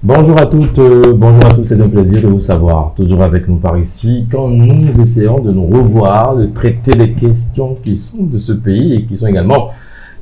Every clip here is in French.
Bonjour à toutes, bonjour à tous, c'est un plaisir de vous savoir, toujours avec nous par ici, quand nous essayons de nous revoir, de traiter les questions qui sont de ce pays et qui sont également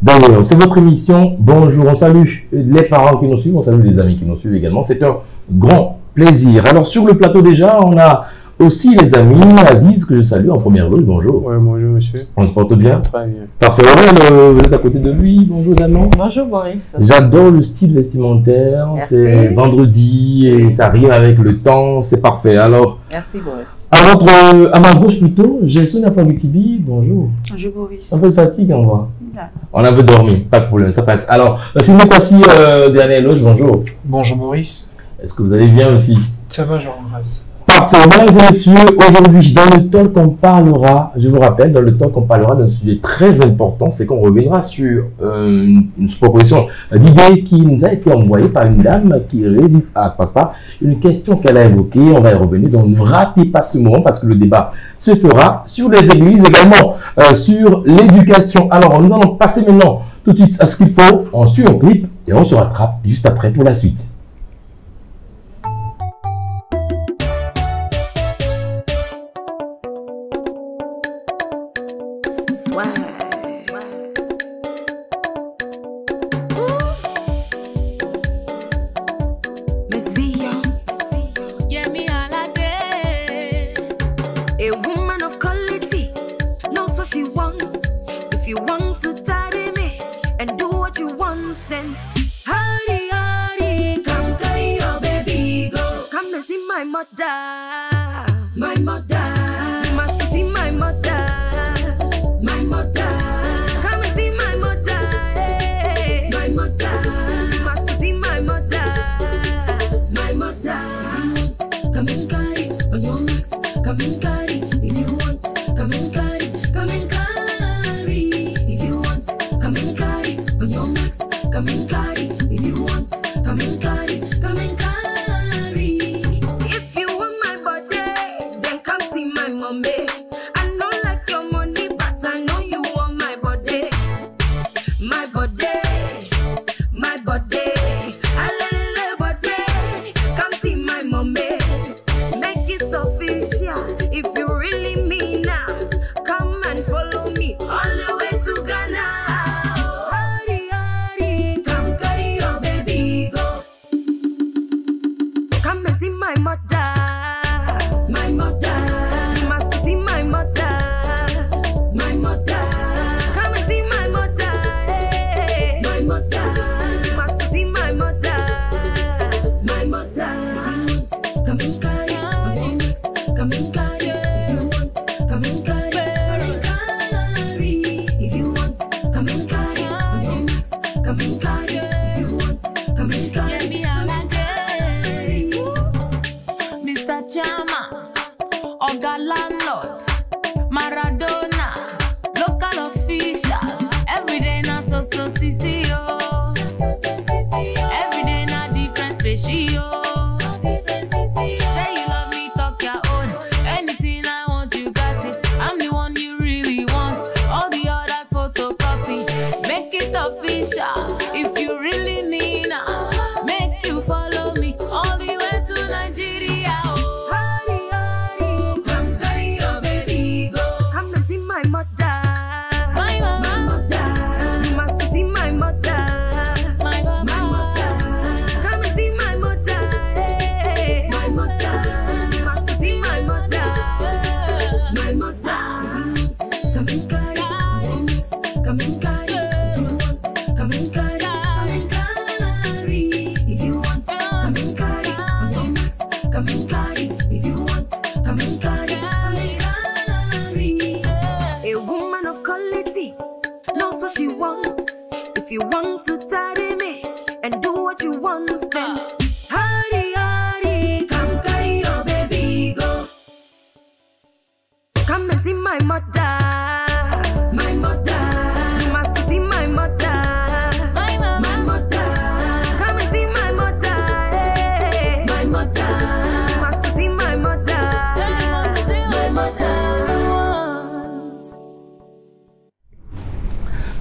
d'ailleurs. C'est votre émission, bonjour, on salue les parents qui nous suivent, on salue les amis qui nous suivent également, c'est un grand plaisir. Alors sur le plateau déjà, on a aussi les amis, Aziz, que je salue en première loge, bonjour. Ouais, bonjour monsieur. On se porte bien? Très bien. Parfait, Aurèle, vous êtes à côté de lui, bonjour également. Bonjour Boris. J'adore le style vestimentaire, c'est vendredi et ça rime avec le temps, c'est parfait. Alors, merci Boris. À ma gauche plutôt, j'ai Sonia Fabitibi, bonjour. Bonjour Boris. Un peu de fatigue, on voit. Là. On a un peu dormi, pas de problème, ça passe. Alors, Sylvie Passy, dernière éloge, bonjour. Bonjour Boris. Est-ce que vous allez bien aussi? Ça va, Jean Grâce. Parfait, mesdames et messieurs, aujourd'hui, dans le talk, on parlera, je vous rappelle, dans le talk, on parlera d'un sujet très important, c'est qu'on reviendra sur une proposition d'idée qui nous a été envoyée par une dame qui réside à Papa, une question qu'elle a évoquée, on va y revenir, donc ne ratez pas ce moment parce que le débat se fera sur les églises, également sur l'éducation. Alors, nous allons passer maintenant tout de suite à ce qu'il faut, on suit un clip et on se rattrape juste après pour la suite.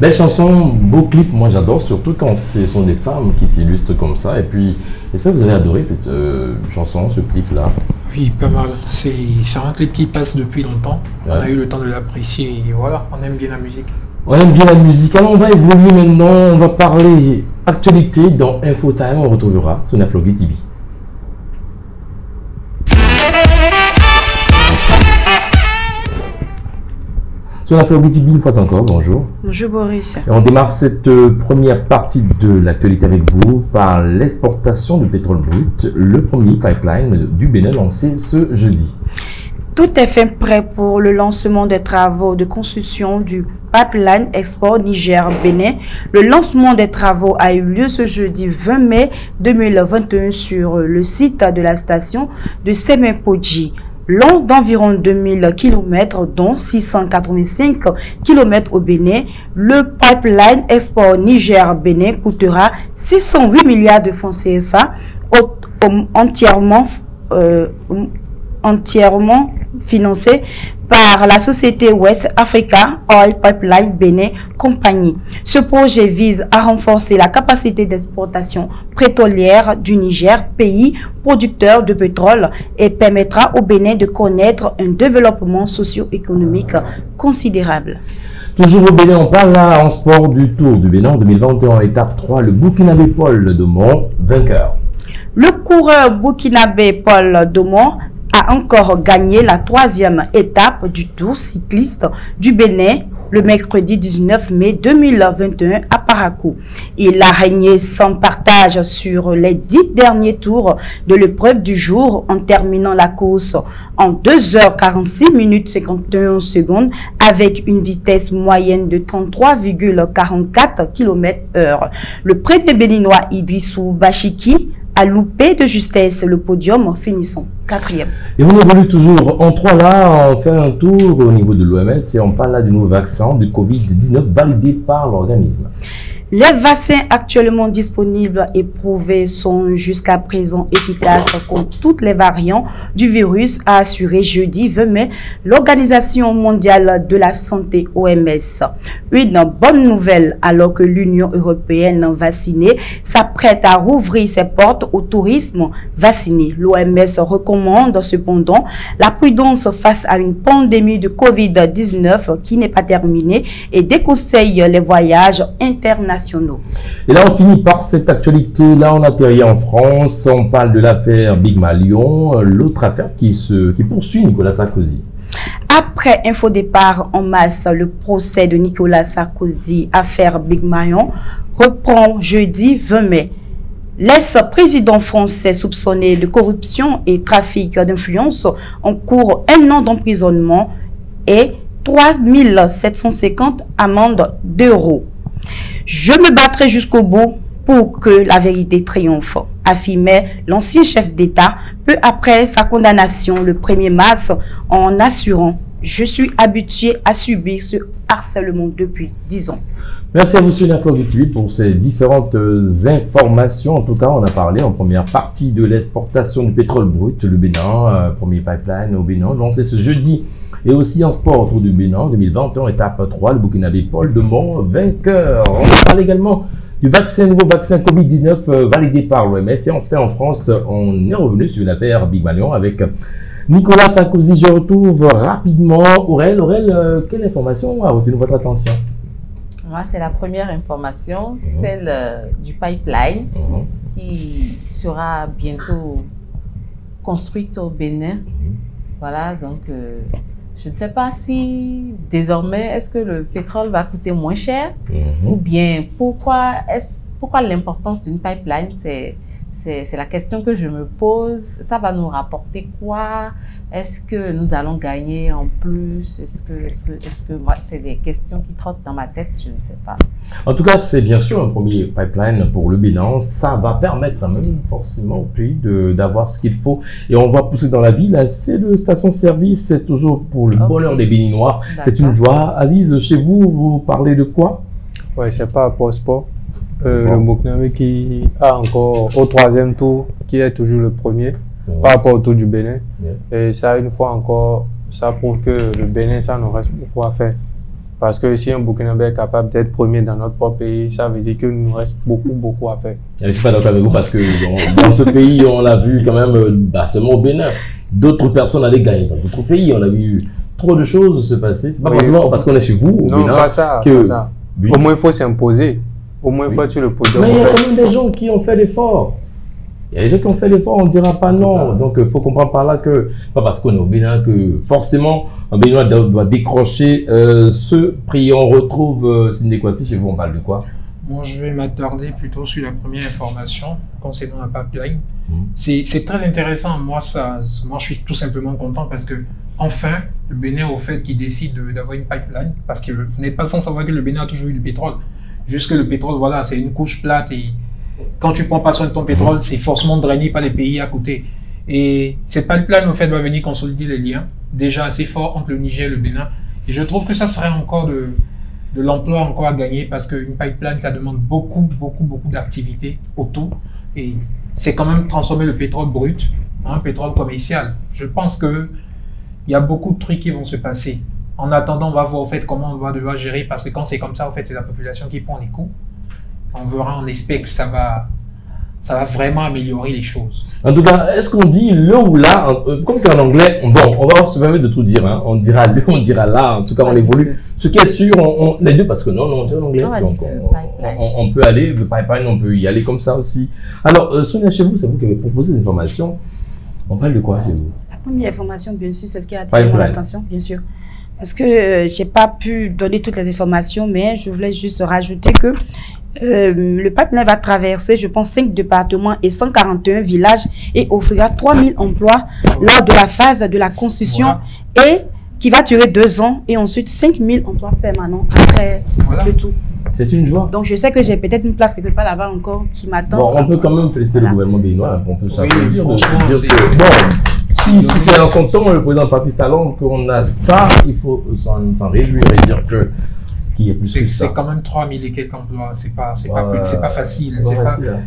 Belle chanson, beau clip, moi j'adore, surtout quand ce sont des femmes qui s'illustrent comme ça. Et puis, est-ce que vous avez adoré cette chanson, ce clip-là? Oui, pas mal. C'est un clip qui passe depuis longtemps. Ouais. On a eu le temps de l'apprécier et voilà, on aime bien la musique. On aime bien la musique. Alors on va évoluer maintenant, on va parler actualité dans Infotime. On retrouvera Sonia Flogui TV. Sonia Flogui TV, une fois encore, bonjour. Bonjour Boris. Et on démarre cette première partie de l'actualité avec vous par l'exportation de pétrole brut, le premier pipeline du Bénin lancé ce jeudi. Tout est fait prêt pour le lancement des travaux de construction du pipeline export Niger-Bénin. Le lancement des travaux a eu lieu ce jeudi 20 mai 2021 sur le site de la station de Semenpodji. Long d'environ 2000 km, dont 685 km au Bénin, le pipeline export Niger-Bénin coûtera 608 milliards de francs CFA, entièrement financé par la société West Africa Oil Pipeline Bénin Compagnie. Ce projet vise à renforcer la capacité d'exportation pétrolière du Niger, pays producteur de pétrole, et permettra au Bénin de connaître un développement socio-économique considérable. Toujours au Bénin, on parle là en sport du Tour du Bénin 2021, étape 3, le Burkinabé Paul Domon, vainqueur. Le coureur burkinabé Paul Domon a encore gagné la 3e étape du Tour cycliste du Bénin le mercredi 19 mai 2021 à Parakou. Il a régné sans partage sur les 10 derniers tours de l'épreuve du jour en terminant la course en 2h46 minutes 51 secondes avec une vitesse moyenne de 33,44 km/h. Le premier béninois Idrissou Bachiki a loupé de justesse le podium, finissant 4e. Et on évolue toujours en 3 là, on fait un tour au niveau de l'OMS et on parle là du nouveau vaccin du Covid-19 validé par l'organisme. Les vaccins actuellement disponibles et prouvés sont jusqu'à présent efficaces contre toutes les variants du virus, a assuré jeudi 20 mai l'Organisation mondiale de la santé OMS. Une bonne nouvelle alors que l'Union européenne vaccinée s'apprête à rouvrir ses portes au tourisme vacciné. L'OMS recommande cependant la prudence face à une pandémie de Covid-19 qui n'est pas terminée et déconseille les voyages internationaux. Et là, on finit par cette actualité. Là, on atterrit en France. On parle de l'affaire Big Malion, l'autre affaire qui poursuit Nicolas Sarkozy. Après un faux départ en masse, le procès de Nicolas Sarkozy, affaire Big Malion, reprend jeudi 20 mai. L'ex-président français soupçonné de corruption et trafic d'influence encourt 1 an d'emprisonnement et 3 750 amendes d'euros. Je me battrai jusqu'au bout pour que la vérité triomphe, affirmait l'ancien chef d'État peu après sa condamnation le 1er mars en assurant « Je suis habitué à subir ce harcèlement depuis 10 ans ». Merci à vous, Sonia Flogui TV, pour ces différentes informations. En tout cas, on a parlé en première partie de l'exportation du pétrole brut, le Bénin, premier pipeline au Bénin, lancé ce jeudi. Et aussi en sport autour du Bénin, 2021, étape 3, le Burkinabé Paul Domon, vainqueur. On parle également du nouveau vaccin Covid-19 validé par l'OMS. Et enfin, en France, on est revenu sur l'affaire Big Malion avec Nicolas Sarkozy. Je retrouve rapidement Aurel. Aurel, quelle information a retenu votre attention? C'est la première information, celle du pipeline qui sera bientôt construite au Bénin. Voilà, donc je ne sais pas si désormais, est-ce que le pétrole va coûter moins cher ou bien pourquoi l'importance d'une pipeline, c'est la question que je me pose. Ça va nous rapporter quoi? Est-ce que nous allons gagner en plus? Est-ce que moi, c'est des questions qui trottent dans ma tête? Je ne sais pas. En tout cas, c'est bien sûr un premier pipeline pour le Bénin. Ça va permettre même forcément au pays d'avoir ce qu'il faut. Et on va pousser dans la ville. C'est le station-service. C'est toujours pour le bonheur des Béninois. C'est une joie. Aziz, chez vous, vous parlez de quoi? Oui, c'est par rapport au sport. Le Burkinabé qui a encore au 3e tour, qui est toujours le premier par rapport au tour du Bénin. Et ça, une fois encore, ça prouve que le Bénin, ça nous reste beaucoup à faire Parce que si un Burkinabé est capable d'être premier dans notre propre pays, ça veut dire qu'il nous reste beaucoup à faire. Je ne suis pas d'accord avec vous parce que dans ce pays, on l'a vu quand même, seulement au Bénin. D'autres personnes allaient gagner dans d'autres pays. On a vu trop de choses se passer. C'est pas forcément parce qu'on est chez vous au non, Bénin pas ça, que... pas ça. Oui. Au moins, il faut s'imposer. Au moins, il faut être sur le podium. Mais il y a quand même des gens qui ont fait l'effort. Il y a des gens qui ont fait l'effort, on ne dira pas non. Donc, il faut comprendre par là que, pas parce qu'on est au Bénin, que forcément, un Béninois doit décrocher ce prix. On retrouve Sidney Kwasi, chez vous, on parle de quoi? Moi, je vais m'attarder plutôt sur la première information concernant la pipeline. C'est très intéressant. Moi, je suis tout simplement content parce que, enfin, le Bénin, au fait, qui décide d'avoir une pipeline, parce que vous n'êtes pas sans savoir que le Bénin a toujours eu du pétrole. Juste que le pétrole, voilà, c'est une couche plate et quand tu prends pas soin de ton pétrole, c'est forcément drainé par les pays à côté. Et cette pipeline, au fait, va venir consolider les liens déjà assez forts entre le Niger et le Bénin. Et je trouve que ça serait encore de l'emploi encore à gagner parce qu'une pipeline, ça demande beaucoup d'activités autour. Et c'est quand même transformer le pétrole brut en pétrole commercial. Je pense qu'il y a beaucoup de trucs qui vont se passer. En attendant, on va voir au fait comment on va devoir gérer parce que quand c'est comme ça, en fait, c'est la population qui prend les coups. On verra, on espère que ça va vraiment améliorer les choses. En tout cas, est-ce qu'on dit le ou là, comme c'est en anglais, bon, on va se permettre de tout dire, hein. On dira le, on dira là, en tout cas on évolue. Ce qui est sûr, les deux, parce que non, c'est en anglais, donc on peut aller, le pipeline, on peut y aller comme ça aussi. Alors, Sonia, chez vous, c'est vous qui avez proposé ces informations. On parle de quoi chez vous? La première information, bien sûr, c'est ce qui a attiré mon attention, bien sûr. Parce que je n'ai pas pu donner toutes les informations, mais je voulais juste rajouter que le pipeline va traverser, je pense, 5 départements et 141 villages et offrira 3000 emplois lors de la phase de la construction et qui va durer 2 ans et ensuite 5000 emplois permanents après le tout. C'est une joie. Donc je sais que j'ai peut-être une place quelque part là-bas encore qui m'attend. Bon, on peut quand même féliciter le gouvernement béninois, on peut s'applaudir de dire que, bon, si c'est en son temps, le président Patrice Talon, qu'on a ça, il faut s'en réjouir et dire que c'est quand même 3000 et quelques emplois, c'est pas facile,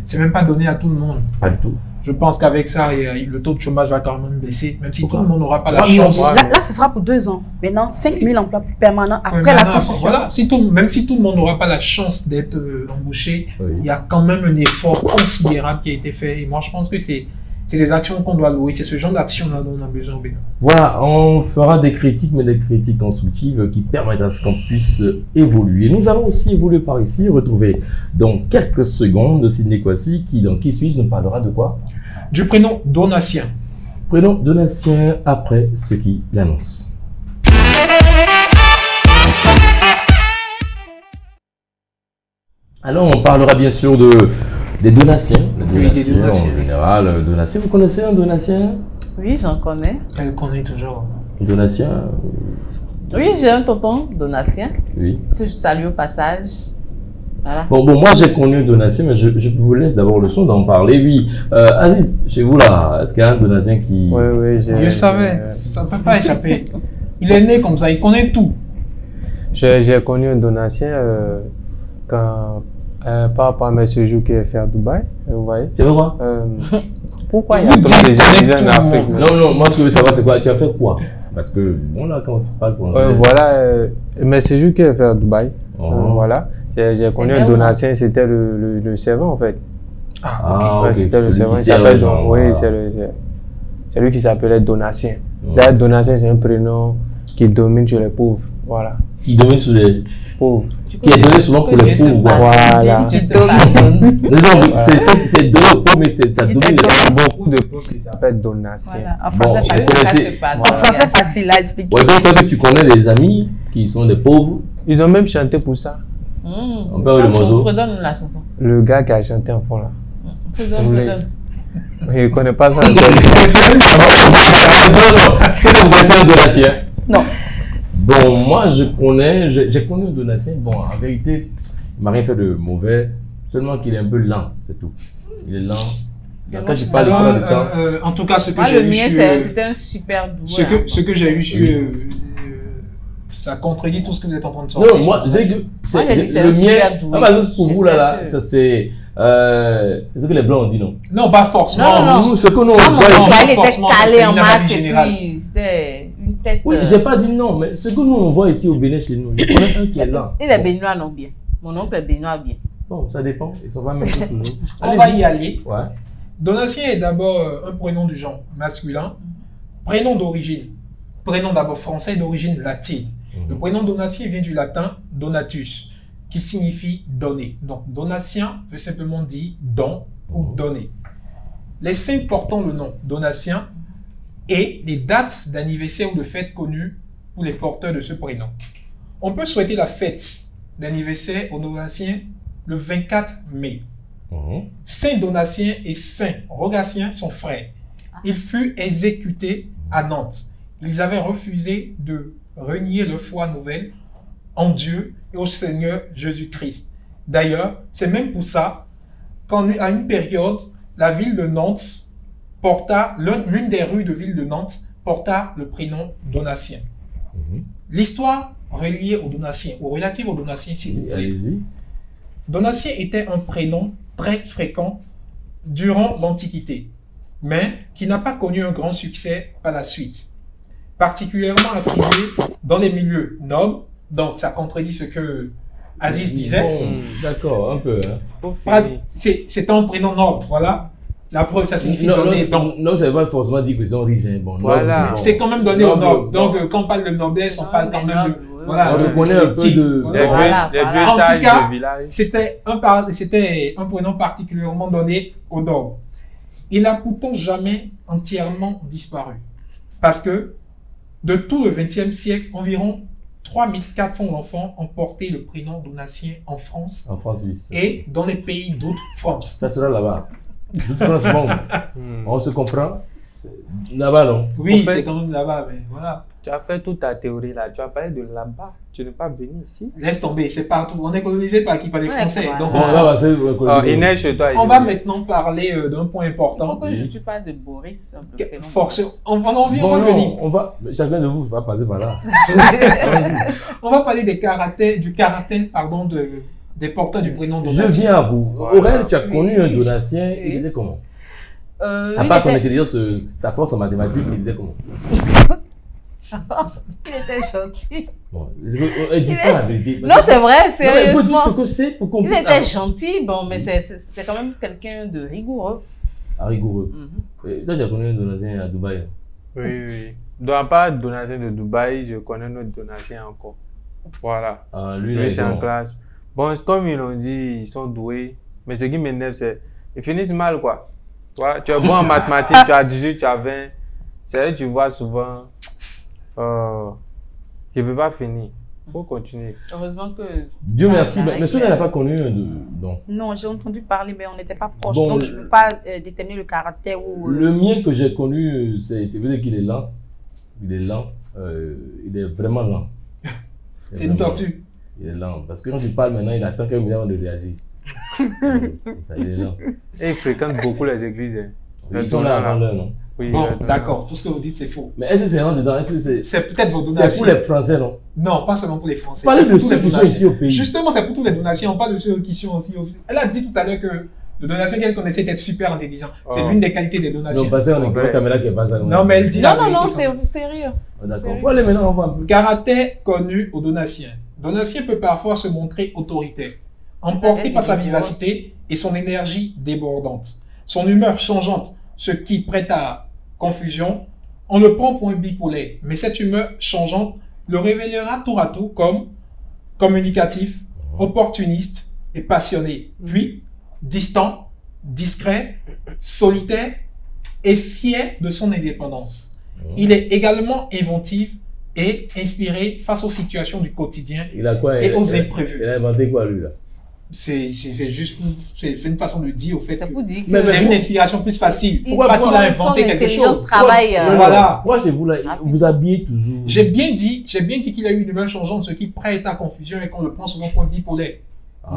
c'est même pas donné à tout le monde. Pas du tout. Je pense qu'avec ça, le taux de chômage va quand même baisser, même si tout le monde n'aura pas la chance. Là, ce sera pour 2 ans. Maintenant, 5000 emplois permanents après la construction. Voilà, même si tout le monde n'aura pas la chance d'être embauché, il y a quand même un effort considérable qui a été fait. Et moi, je pense que c'est des actions qu'on doit louer. C'est ce genre d'action-là dont on a besoin au Bénin. Voilà, on fera des critiques, mais des critiques constructives qui permettent à ce qu'on puisse évoluer. Nous allons aussi évoluer par ici, retrouver dans quelques secondes Sidney Kwasi, qui suis-je, nous parlera de quoi? Du prénom Donatien. Prénom Donatien après ce qui l'annonce. Alors, on parlera bien sûr des Donatiens. Oui, des Donatiens. En général, Donatien. Vous connaissez un Donatien? Oui, j'en connais. Elle connaît toujours. Donatien? Oui, j'ai un tonton Donatien. Oui. Que je salue au passage. Voilà. Bon, moi j'ai connu un Donatien, mais je vous laisse d'abord le soin d'en parler. Oui, Aziz, chez vous là, est-ce qu'il y a un Donatien qui... Oui, je savais, ça ne peut pas échapper. Il est né comme ça, il connaît tout. J'ai connu un Donatien quand, par rapport à mes séjours qu'il a fait à Dubaï, vous voyez. Tu veux voir Pourquoi il y a trop de gens en Afrique? Non, moi ce que je veux savoir c'est quoi, tu as fait quoi? Parce que, bon là, quand tu parles pour voilà, mes séjours qu'il a fait à Dubaï, voilà. J'ai connu un Donatien, c'était le servant en fait. Ah, ok. C'était le servant, il s'appelle oui, c'est lui qui s'appelait Donatien. D'ailleurs, Donatien, c'est un prénom qui domine sur les pauvres. Voilà. Qui domine sur les pauvres. Qui est donné souvent pour les pauvres. Voilà. Non, c'est donné aux pauvres, mais ça domine beaucoup de pauvres qui s'appellent Donatien. Voilà. En français facile à expliquer. Ouais, donc toi que tu connais des amis qui sont des pauvres. Ils ont même chanté pour ça. On peut avoir le morceau. Redonne la chanson. Le gars qui a chanté en fond là. Redonne. Il ne connaît pas ça. C'est le Donatien. Non. Bon, moi j'ai connu un Donatien. Bon, en vérité, il m'a rien fait de mauvais, seulement qu'il est un peu lent, c'est tout. Il est lent. Quand je parle de temps. En tout cas, ce que j'ai eu c'était un super doux. Ce que j'ai eu sur ça contredit tout ce que vous êtes en train de sortir. Non, moi, je sais que le mien, pour vous là, ça c'est ce que les blancs ont dit, non? Non, pas forcément. Non. Ce que nous il était calé en maths et puis c'était une peut-être... Oui, j'ai pas dit non, mais ce que nous on voit ici au Bénin chez nous, je connais un qui est là. Et les Béninois non bien. Mon oncle est Béninois bien. Bon, ça dépend, ils sont pas même toujours. On va y aller. Ouais. Donatien est d'abord un prénom du genre masculin, prénom d'origine. Prénom d'abord français d'origine latine. Le prénom Donatien vient du latin donatus, qui signifie donner. Donc Donatien veut simplement dire don ou donner. Les saints portant le nom Donatien et les dates d'anniversaire ou de fête connues pour les porteurs de ce prénom. On peut souhaiter la fête d'anniversaire aux Donatiens le 24 mai. Saint Donatien et Saint Rogatien sont frères. Ils furent exécutés à Nantes. Ils avaient refusé de renier leur foi nouvelle en Dieu et au Seigneur Jésus-Christ. D'ailleurs, c'est même pour ça qu'à une période, la ville de Nantes porta, l'une des rues de ville de Nantes porta le prénom Donatien. L'histoire reliée aux Donatiens, ou relative aux Donatiens, si vous voulez. Donatien était un prénom très fréquent durant l'Antiquité, mais qui n'a pas connu un grand succès par la suite. Particulièrement attribué dans les milieux nobles, donc ça contredit ce que Aziz disait. Bon, d'accord, un peu. C'est un prénom noble, voilà. La preuve, ça signifie donner. Non, ça ne veut pas forcément dire qu'ils sont riches. Bon, voilà. C'est quand même donné aux nobles. Donc, quand on parle de noblesse, on parle quand même de... Voilà, on reconnaît un peu de... En tout cas, c'était un prénom particulièrement donné aux nobles. Il n'a pourtant jamais entièrement disparu. Parce que de tout le XXe siècle, environ 3400 enfants ont porté le prénom Donatien en France, oui, et dans les pays d'outre-France. Ça sera là-bas. D'outre-France, bon, on se comprend. Là-bas, non? Oui, c'est quand même là-bas, mais voilà. Tu as fait toute ta théorie là, tu as parlé de là-bas, tu n'es pas venu ici. Laisse tomber, c'est partout. On est colonisé par qui? Par les Français. Donc, bon, là, Inès, chez toi. On va maintenant parler d'un point important. Pourquoi tu parles de Boris? On en vient, on va venir. Chacun de vous va passer par là. On va parler du caractère, des porteurs du prénom Donatien. Je viens à vous. Aurèle, tu as connu un Donatien, il était comment? À part son intelligence, sa force en mathématiques, il était comment? Il était gentil. Bon, dis pas la vérité. Non, c'est vrai, sérieusement. Il faut dire ce que c'est pour qu'on puisse... Il était gentil, bon, mais c'est quand même quelqu'un de rigoureux. Ah, rigoureux. Toi, tu as connu un Donatien à Dubaï? Oui. Donc, pas Donatien de Dubaï, je connais notre Donatien encore. Voilà. Lui c'est en classe. Bon, comme ils l'ont dit, ils sont doués. Mais ce qui m'énerve, c'est qu'ils finissent mal, quoi. Voilà, tu es bon en mathématiques, tu as 18, tu as 20. C'est vrai que tu vois souvent, tu ne peux pas finir. Il faut continuer. Heureusement que... Dieu merci, mais celui n'a pas connu donc. Non, j'ai entendu parler, mais on n'était pas proches. Bon, donc je ne peux pas déterminer le caractère ou... Le mien que j'ai connu, c'est vrai qu'il est lent. Il est lent. Il est vraiment lent. C'est une tortue. Il est lent. Parce que quand tu parles maintenant, il attend qu'un milliard de réagir. Ça, il est lent. Et il fréquente beaucoup les églises. Ils sont là avant l'heure, non? Oui, bon, d'accord. Tout ce que vous dites, c'est faux. Mais est-ce que c'est rentre dedans? C'est peut-être vos donations. C'est pour les Français, non? Non, pas seulement pour les Français. Parlez de ceux qui sont ici au pays. Justement, c'est pour tous les donations. On parle de ceux qui sont aussi... Elle a dit tout à l'heure que le donation qu'elle connaissait était super intelligent. C'est l'une des qualités des donations. Non, parce qu'on a une caméra qui est pas ça. Non, mais elle dit non, c'est sérieux. D'accord. Faut aller maintenant, on voit un peu. Caractère connu au donatien. Donatien peut parfois se montrer autoritaire, emporté par sa vivacité et son énergie débordante. Son humeur changeante, ce qui prête à confusion, on le prend pour un bipolaire. Mais cette humeur changeante le révélera tour à tour comme communicatif, opportuniste et passionné. Puis, distant, discret, solitaire et fier de son indépendance. Il est également inventif et inspiré face aux situations du quotidien et aux imprévus. Il a inventé quoi, lui, là? C'est juste une façon de dire au fait qu'il a une inspiration plus facile. Pourquoi il a inventé quelque chose? Voilà. Pourquoi chez vous, là, vous habillez toujours? J'ai bien dit qu'il a eu une humeur changeante, ce qui prête à confusion et qu'on le prend souvent pour un bipolaire.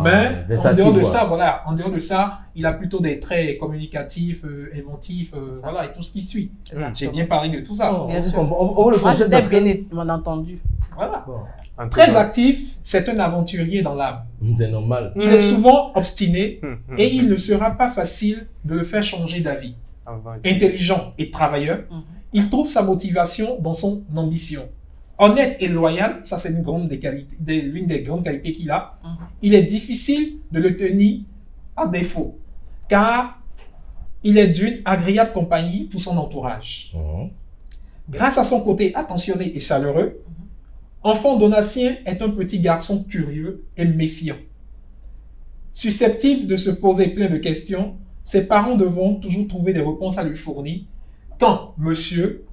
Mais en dehors de ça, il a plutôt des traits communicatifs, inventifs, voilà, et tout ce qui suit. J'ai bien parlé de tout ça. Bien sûr. Moi, j'étais bien entendu. Voilà. Très actif, c'est un aventurier dans l'âme. C'est normal. Il est souvent obstiné et il ne sera pas facile de le faire changer d'avis. Intelligent et travailleur, il trouve sa motivation dans son ambition. Honnête et loyal, ça c'est l'une des grandes qualités qu'il a. Il est difficile de le tenir à défaut, car il est d'une agréable compagnie pour son entourage. Grâce à son côté attentionné et chaleureux, Enfant Donatien est un petit garçon curieux et méfiant. Susceptible de se poser plein de questions, ses parents devront toujours trouver des réponses à lui fournir quand monsieur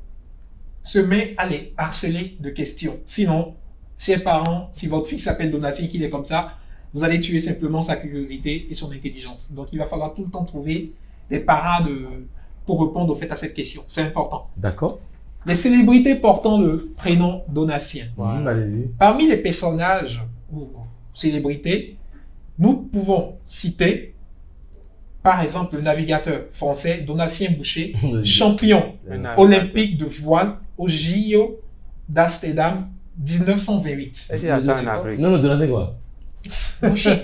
se met à les harceler de questions. Sinon, chers parents, si votre fils s'appelle Donatien et qu'il est comme ça, vous allez tuer simplement sa curiosité et son intelligence. Donc, il va falloir tout le temps trouver des parades pour répondre au fait à cette question. C'est important. D'accord. Les célébrités portant le prénom Donatien. Allez-y. Parmi les personnages ou célébrités, nous pouvons citer, par exemple, le navigateur français Donatien Boucher, champion olympique de voile au JO d'Amsterdam 1928. Est-ce qu'il y a ça en Afrique? Non, Donatien quoi? Boucher.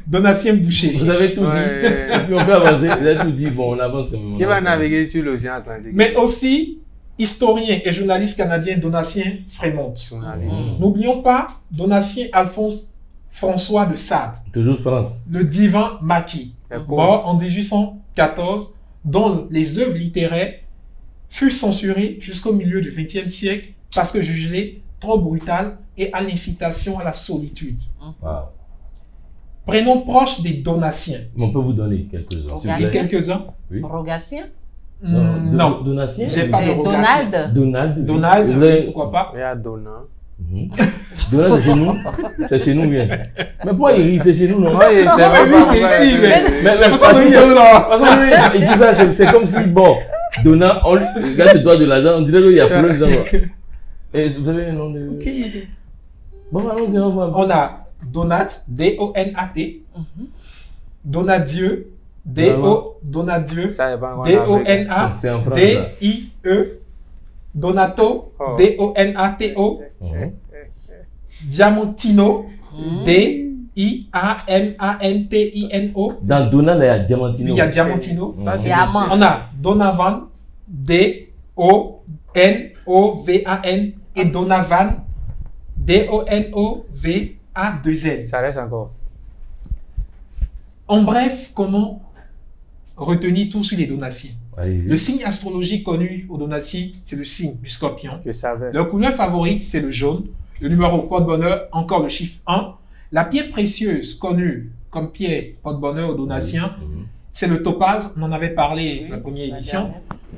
Donatien Boucher. Vous avez tout dit. Et puis on peut avancer. Vous avez tout dit. Bon, on avance quand même. Qui va naviguer sur l'océan Atlantique? Mais aussi, historien et journaliste canadien Donatien Frémont. N'oublions pas Donatien Alphonse François de Sade. Toujours France. Le divan maquis, mort en 1814, dont les œuvres littéraires furent censurées jusqu'au milieu du XXe siècle parce que jugées trop brutales et à l'incitation à la solitude. Wow. Prénom proche des Donatiens. On peut vous donner quelques-uns. Quelques-uns. Oui. Rogatien? Non. Donatien. J'ai pas de Rogatien. Donald. Pourquoi pas? Il y a Donald. Donald, c'est chez nous. C'est chez nous, bien. Mais pourquoi il rit? C'est chez nous, non? Oui, c'est vrai. C'est ici, mais il dit ça, c'est comme si, bon, Donald, on lui regarde le doigt de l'argent, on dirait qu'il y a plein dedans. Et vous avez un nom de. Aucune idée. Bon, allons-y, on va. On a Donat, D-O-N-A-T. Donadieu, Donadieu, D-O-N-A-D-I-E. Donato, D-O-N-A-T-O. Diamantino, D-I-A-M-A-N-T-I-N-O. Dans Donald, il y a Diamantino. Il y a Diamantino. Diamant. On a Donavan, D-O-N-O-V-A-N. Et Donavan, D-O-N-O-V-A-2-N. Ça reste encore. En bref, comment retenir tout sur les Donatiens? Allez-y. Le signe astrologique connu aux Donatiens, c'est le signe du Scorpion. Je savais. Leur couleur favorite, c'est le jaune. Le numéro porte-bonheur, encore le chiffre 1. La pierre précieuse connue comme pierre porte-bonheur aux Donatiens, c'est le topaz. On en avait parlé dans la première édition.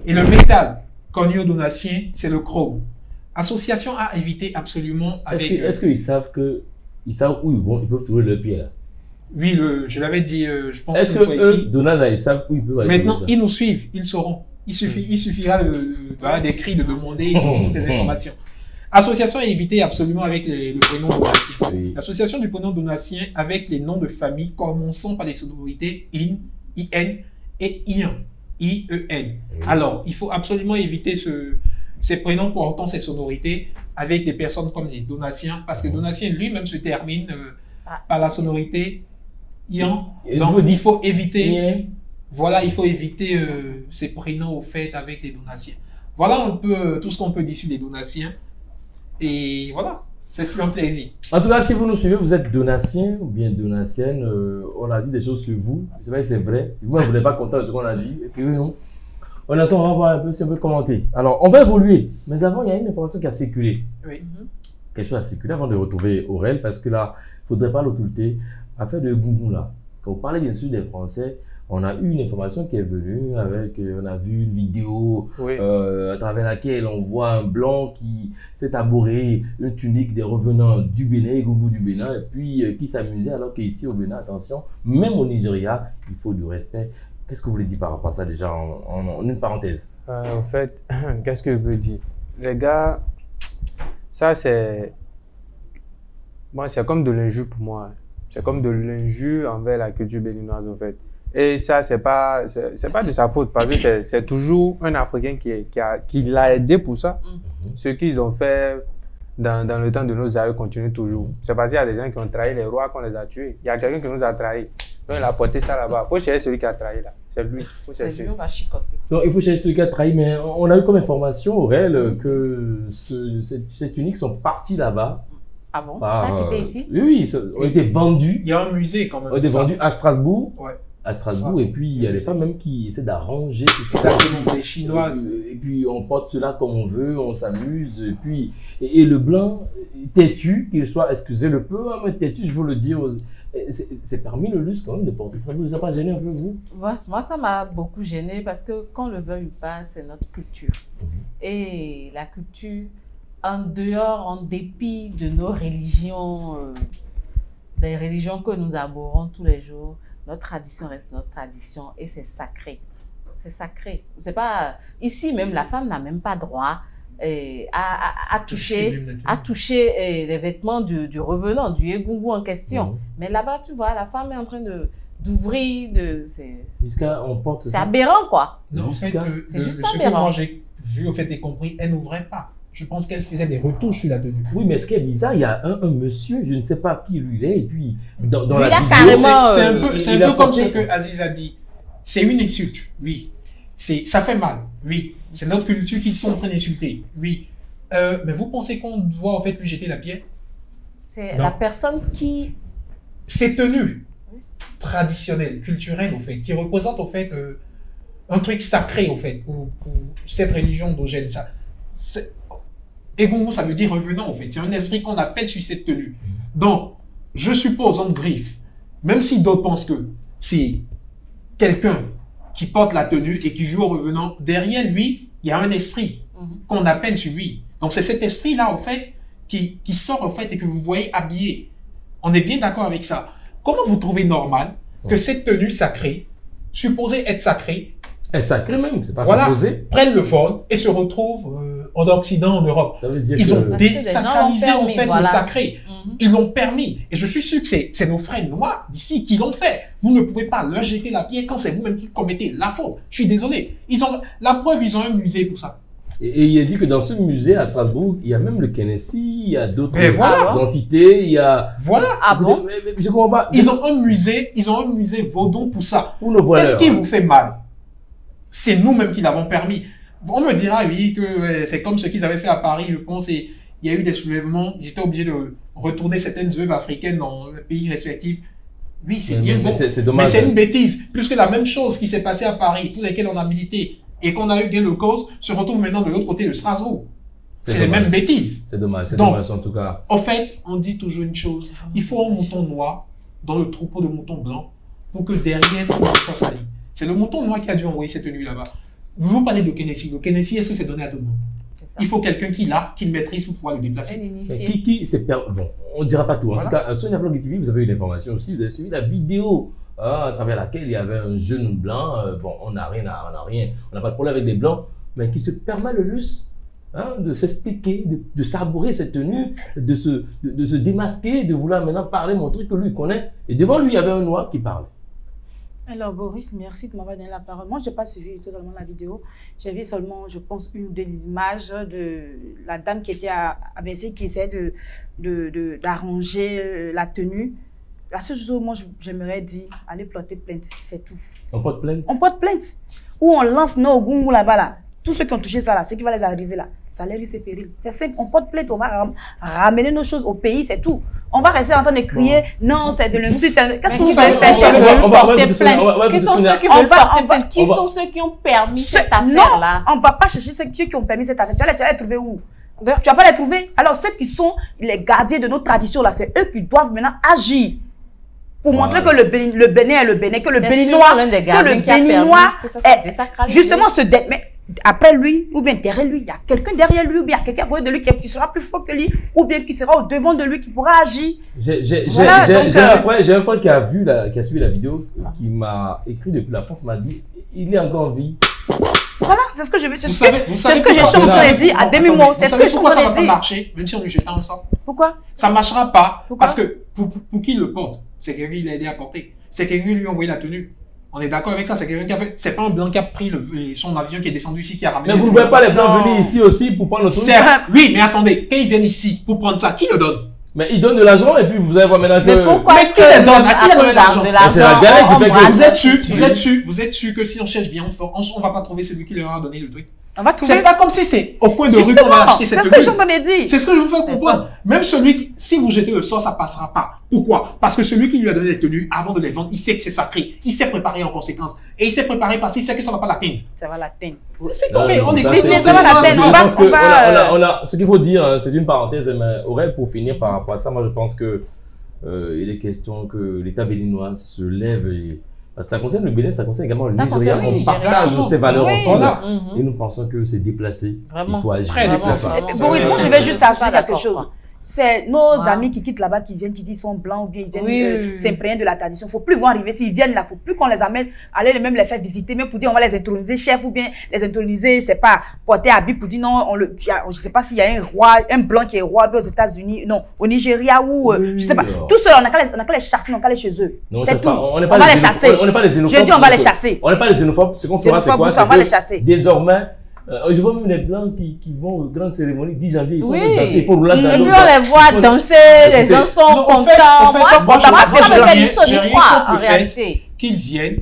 Et le métal connu aux Donatiens, c'est le chrome. Association à éviter absolument avec... Est-ce qu'ils savent où ils vont, ils peuvent trouver leur pierre là? Oui, je l'avais dit, je pense est-ce que Donald, ils savent où ils peuvent aller? Maintenant, ils nous suivent, ils sauront. Il suffira d'écrire, de demander, ils auront toutes les informations. Association à éviter absolument avec le prénom Donatien. Oui. L'association du prénom Donatien avec les noms de famille commençant par les sonorités IN, IN et IEN. IEN. Alors, il faut absolument éviter ces prénoms portant ces sonorités avec des personnes comme les Donatiens, parce que Donatien lui-même se termine par la sonorité IEN. Donc, il faut éviter... Voilà, il faut éviter ces prénoms au fait avec les Donatiens. Voilà un peu tout ce qu'on peut dire sur les Donatiens. Et voilà, c'est un plaisir. En tout cas, si vous nous suivez, vous êtes Donatien ou bien Donatienne, on a dit des choses sur vous. Je sais pas si c'est vrai. Si vous n'êtes pas content de ce qu'on a dit, écrivez-nous. On va voir un peu si on peut commenter. Alors, on va évoluer. Mais avant, il y a une information qui a circulé. Oui. Quelque chose a circulé avant de retrouver Aurel, parce que là, il ne faudrait pas l'occulter. Affaire de Goumou là. Quand vous parlez bien sûr des Français, on a eu une information qui est venue avec, on a vu une vidéo à travers laquelle on voit un blanc qui s'est arboré une tunique des revenants du Bénin, Goumou du Bénin, et puis qui s'amusait, alors qu'ici au Bénin, attention, même au Nigeria, il faut du respect. Qu'est-ce que vous voulez dire par rapport à ça déjà en une parenthèse? En fait, qu'est-ce que je veux dire? Les gars, ça c'est... Moi, c'est comme de l'injure pour moi. C'est comme de l'injure envers la culture béninoise en fait. Et ça, c'est pas de sa faute parce que c'est toujours un Africain qui l'a aidé pour ça. Ce qu'ils ont fait dans le temps de nos aïeux continue toujours. C'est parce qu'il y a des gens qui ont trahi les rois qu'on les a tués. Il y a quelqu'un qui nous a trahis. Donc il a porté ça là-bas. Il faut chercher celui qui a trahi là. C'est lui. C'est lui, on va chicoter. Donc, il faut chercher celui qui a trahi, mais on a eu comme information, Aurel, que ces tuniques sont parties là-bas. Ah bon? Ça qui était ici? Oui, ça ont été vendus. Il y a un musée quand même. Ont été vendus à Strasbourg. Ouais. À Strasbourg, et puis il y a des femmes même qui essaient d'arranger tout ça. Les chinoises. Et puis on porte cela comme on veut, on s'amuse, et puis et le blanc têtu, qu'il soit, excusez le peu, hein, mais têtu, je veux le dire, c'est parmi le luxe quand même de porter ça. Vous a pas gêné un peu, vous? Moi, ça m'a beaucoup gêné parce que qu'on le veuille ou pas, c'est notre culture. Et la culture, en dehors, en dépit de nos religions, des religions que nous abhorrons tous les jours, notre tradition reste notre tradition et c'est sacré. C'est sacré. C'est pas... Ici même, la femme n'a même pas droit à toucher les vêtements du revenant, du égoungou en question. Mais là-bas, tu vois, la femme est en train d'ouvrir... C'est aberrant, quoi. Non, en fait, c'est juste ce que moi j'ai vu, au fait, et compris, elle n'ouvrait pas. Je pense qu'elle faisait des retouches sur la tenue. Oui, mais ce qui est bizarre, il y a un monsieur, je ne sais pas qui lui est, et puis dans la vidéo, carrément, c'est un peu comme ce que Aziz a dit. C'est une insulte, oui. Ça fait mal, oui. C'est notre culture qu'ils sont en train d'insulter, oui. Mais vous pensez qu'on doit en fait lui jeter la pierre? C'est la personne qui... Ces tenues traditionnelles, culturelles, au fait, qui représentent au fait un truc sacré, au fait, pour cette religion endogène. Egungun, ça veut dire revenant, en fait. C'est un esprit qu'on appelle sur cette tenue. Donc, je suppose, en griffe, même si d'autres pensent que c'est quelqu'un qui porte la tenue et qui joue au revenant, derrière lui, il y a un esprit qu'on appelle sur lui. Donc, c'est cet esprit-là, en fait, qui sort, en fait, et que vous voyez habillé. On est bien d'accord avec ça. Comment vous trouvez normal que cette tenue sacrée, supposée être sacrée, est sacrée même, c'est pas supposé, prenne le vol et se retrouve en Occident, en Europe. Ça veut dire ils ont désacralisé en fait le sacré. Ils l'ont permis. Et je suis sûr que c'est nos frères noirs d'ici qui l'ont fait. Vous ne pouvez pas leur jeter la pierre quand c'est vous-même qui commettez la faute. Je suis désolé. La preuve, ils ont un musée pour ça. Et il a dit que dans ce musée à Strasbourg, il y a même le Kennedy, il y a d'autres entités, il y a... Voilà. Ah bon? Mais je comprends pas. Ils ont un musée vaudou pour ça. Pour qu'est-ce qui vous fait mal? C'est nous-mêmes qui l'avons permis. On me dira, oui, que c'est comme ce qu'ils avaient fait à Paris, je pense, et il y a eu des soulèvements, ils étaient obligés de retourner certaines œuvres africaines dans les pays respectifs. Oui, c'est bien bon, c'est dommage. Mais c'est une bêtise. Plus que la même chose qui s'est passée à Paris, pour lesquelles on a milité, et qu'on a eu gain de cause, se retrouve maintenant de l'autre côté de Strasbourg. C'est les mêmes bêtises. C'est dommage, dommage en tout cas. En fait, on dit toujours une chose, il faut un mouton noir dans le troupeau de moutons blancs pour que derrière tout soit sali. C'est le mouton noir qui a dû envoyer cette tenue là-bas. Vous parlez de Kennedy. Le Kennedy, est-ce que c'est donné à tout le monde? Il faut quelqu'un qui l'a, qui le maîtrise pour pouvoir le déplacer. Bon, on ne dira pas tout. En tout cas, sur Niaflog TV, vous avez eu l'information aussi. Vous avez suivi la vidéo à travers laquelle il y avait un jeune blanc. Bon, on n'a pas de problème avec les blancs, mais qui se permet le luxe de s'expliquer, de savourer cette tenue, de se démasquer, de vouloir maintenant parler, montrer que lui connaît. Et devant lui, il y avait un noir qui parlait. Alors Boris, merci de m'avoir donné la parole. Moi, je n'ai pas suivi totalement la vidéo. J'ai vu seulement, je pense, une ou deux images de la dame qui était à Bercy, qui essayait d'arranger la tenue. La seule chose, moi, j'aimerais dire, allez porter plainte, c'est tout. On porte plainte? On porte plainte. Ou on lance nos gungus là-bas, là. Tous ceux qui ont touché ça, là, ce qui va les arriver là, ça les risque et péril. C'est simple, on porte plainte, on va ramener nos choses au pays, c'est tout. On va rester en train de crier, non, c'est de l'insulte. Qu'est-ce que vous allez faire? On va porter plainte. Qui sont ceux qui veulent porter plainte? Qui sont ceux qui ont permis cette affaire-là? Non, on ne va pas chercher ceux qui ont permis cette affaire. Tu vas les trouver où? Tu ne vas pas les trouver? Alors, ceux qui sont les gardiens de nos traditions, là, c'est eux qui doivent maintenant agir. Pour montrer que le Bénin est le Bénin, que le Béninois, est justement ce... Mais après lui, ou bien derrière lui, il y a quelqu'un derrière lui, ou bien quelqu'un à côté de lui qui sera plus fort que lui, ou bien qui sera au devant de lui, qui pourra agir. J'ai un frère qui a suivi la vidéo, qui m'a écrit depuis la France, m'a dit, il est encore en vie. Voilà, c'est ce que je veux. C'est ce que je suis en train de dire à demi-mot. C'est ce que je suis en train de dire. Ça va pas marcher, même si on lui jette ensemble. Pourquoi? Ça ne marchera pas. Parce que pour qui le porte? C'est quelqu'un qui l'a aidé à porter. C'est quelqu'un qui lui a envoyé la tenue. On est d'accord avec ça. C'est quelqu'un qui a fait. C'est pas un blanc qui a pris son avion, qui est descendu ici, qui a ramené. Mais vous ne voyez pas les blancs venir ici aussi pour prendre le truc? Oui, mais attendez, quand ils viennent ici pour prendre ça, qui le donne? Mais ils donnent de l'argent et puis vous allez voir maintenant que... Mais pourquoi Mais qui les donne? À qui les donne l'argent? C'est la galère qui fait que... Vous êtes sûr que si on cherche bien, on va pas trouver celui qui leur a donné le truc? On va trouver. C'est pas comme si c'est au point de rue qu'on va acheter cette tenue. C'est ce que je me dis. C'est ce que je vous fais comprendre. Même celui qui, si vous jetez le sort, ça passera pas. Pourquoi? Parce que celui qui lui a donné les tenues, avant de les vendre, il sait que c'est sacré. Il s'est préparé en conséquence. Et il s'est préparé parce qu'il sait que ça va pas l'atteindre. Ça va l'atteindre. C'est tombé, on est ça va l'atteindre. Ce qu'il faut dire, c'est une parenthèse, mais Aurel, pour finir par rapport à ça, moi je pense que il est question que l'État béninois se lève et... Parce que ça concerne le Bénin, ça concerne également le Nigeria. On partage ces valeurs ensemble et nous pensons que c'est déplacé. Vraiment. Il faut agir. Très déplacé. Boris, moi je vais juste ajouter quelque chose. C'est nos amis qui quittent là-bas, qui viennent, qui disent qu'ils sont blancs ou bien ils viennent s'imprégner de la tradition. Il ne faut plus voir arriver. S'ils viennent là, il ne faut plus qu'on les amène, aller même les faire visiter, même pour dire on va les introniser chef ou bien les introniser, c'est pas porter habit pour dire non, je ne sais pas s'il y a un roi, un blanc qui est roi aux États-Unis, non, au Nigeria ou je ne sais pas. Tout cela, on n'a qu'à les chasser, on n'a qu'à aller chez eux. C'est tout. On va les chasser. On n'est pas les xénophobes. Je dis on va les chasser. On n'est pas les xénophobes. Ce qu'on fera, c'est quoi? On va les chasser. Désormais, je vois même les blancs qui vont aux grandes cérémonies 10 janvier, ils sont danser, il faut rouler dans l'eau. On les voit danser, les gens sont contents. Moi, ça me fait du chaud du froid, en réalité. Qu'ils viennent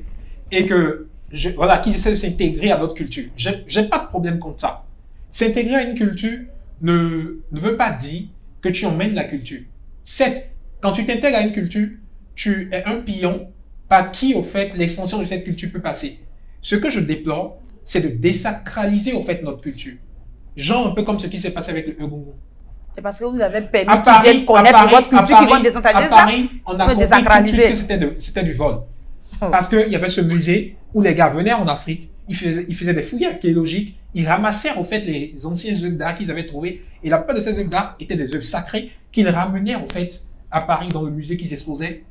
et que, voilà, qu'ils essaient de s'intégrer à notre culture. J'ai pas de problème contre ça. S'intégrer à une culture ne veut pas dire que tu emmènes la culture. Certes, quand tu t'intègres à une culture, tu es un pion par qui, au fait, l'expansion de cette culture peut passer. Ce que je déplore, c'est de désacraliser au fait notre culture. Genre un peu comme ce qui s'est passé avec le Egungun. C'est parce que vous avez permis qu'ils viennent connaître votre culture, qu'ils vont décentraliser ça. À Paris, on a compris tout de suite que c'était du vol. Parce qu'il y avait ce musée où les gars venaient en Afrique, ils faisaient des fouilles archéologiques, ils ramassaient au fait les anciennes œuvres d'art qu'ils avaient trouvées, et la plupart de ces œuvres d'art étaient des œuvres sacrées qu'ils ramenaient au fait à Paris dans le musée qu'ils exposaient,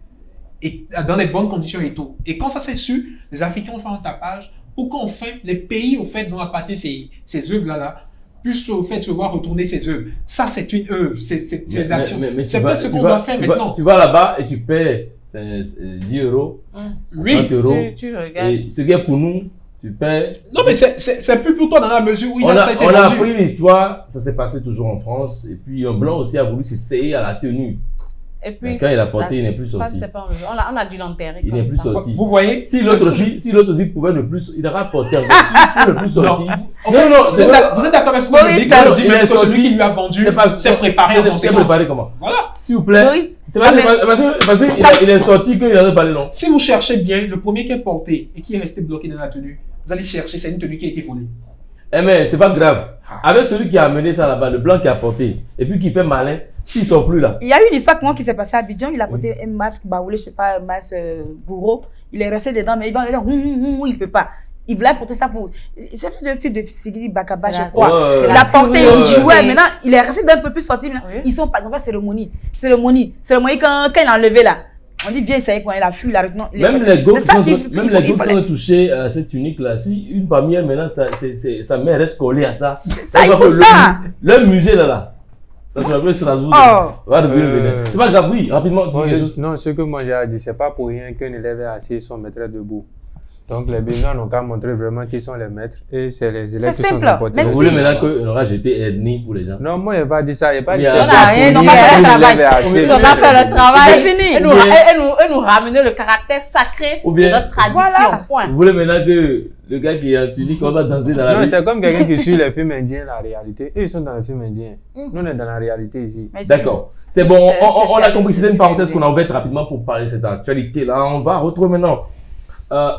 et dans les bonnes conditions et tout. Et quand ça s'est su, les Africains ont fait un tapage pour qu'enfin les pays au fait dont appartiennent ces œuvres-là puissent au fait se voir retourner ces œuvres. Ça c'est une œuvre, c'est l'action. C'est peut-être ce qu'on doit faire maintenant. Tu vas là-bas et tu paies 10 euros, 20 euros, et ce qui est pour nous, tu paies... Non mais c'est plus pour toi dans la mesure où on a appris l'histoire, ça s'est passé toujours en France, et puis un blanc aussi a voulu s'essayer à la tenue. Et puis, quand il a porté, il n'est plus sorti. On a dû l'enterrer. Il n'est plus sorti. Vous voyez? Si l'autre aussi pouvait ne plus, il aura porté encore. Il n'est plus sorti. Non, vous êtes d'accord avec ce que je dis? Quand je dis même que celui qui lui a vendu s'est préparé en conséquence. C'est préparé comment? Voilà. S'il vous plaît. C'est parce qu'il est sorti qu'il en a parlé, non? Si vous cherchez bien, le premier qui est porté et qui est resté bloqué dans la tenue, vous allez chercher, c'est une tenue qui a été volée. Eh mais c'est pas grave. Avec celui qui a amené ça là-bas, le blanc qui a porté, et puis qui fait malin, s'ils sont plus là. Il y a eu une histoire pour moi qui s'est passée à Abidjan, il a porté un masque baoulé, je sais pas, un masque bourreau, il est resté dedans, mais il va dire, il peut pas. Il voulait porter ça pour... C'est le fils de Sidi Bakaba, je crois. Il a porté, il jouait, maintenant, il est resté d'un peu plus sorti. Ils sont par exemple cérémonie. Quand il a enlevé là. On dit, viens essayer quand il a fui, il a retenu. Même les gars qui ont touché à cette tunique-là, si une parmi elles, maintenant, sa mère reste collée à ça. Ça, il faut ça. Le musée là, ça se rappelle Strasbourg. C'est pas grave, oui, rapidement. Non, ce que moi j'ai dit, c'est pas pour rien qu'un élève est assis et son maître est debout. Donc les Béninois n'ont qu'à montrer vraiment qui sont les maîtres et c'est les élèves qui sont comportés. Vous voulez maintenant qu'on aura jeté ethnie pour les gens? Non, moi je n'ai pas dit ça. Il n'y a pas dit ça. On n'a rien, on va faire le travail. On va faire le travail. C'est fini. Et nous ramener le caractère sacré de notre tradition. Point. Vous voulez maintenant que le gars qui est en tunique, on va danser dans la rue? Non, c'est comme quelqu'un qui suit les films indiens, la réalité. Eux, ils sont dans les films indiens. Nous, on est dans la réalité ici. D'accord. C'est bon, on a compris. C'était une parenthèse qu'on a ouverte rapidement pour parler de cette actualité-là. On va retrouver maintenant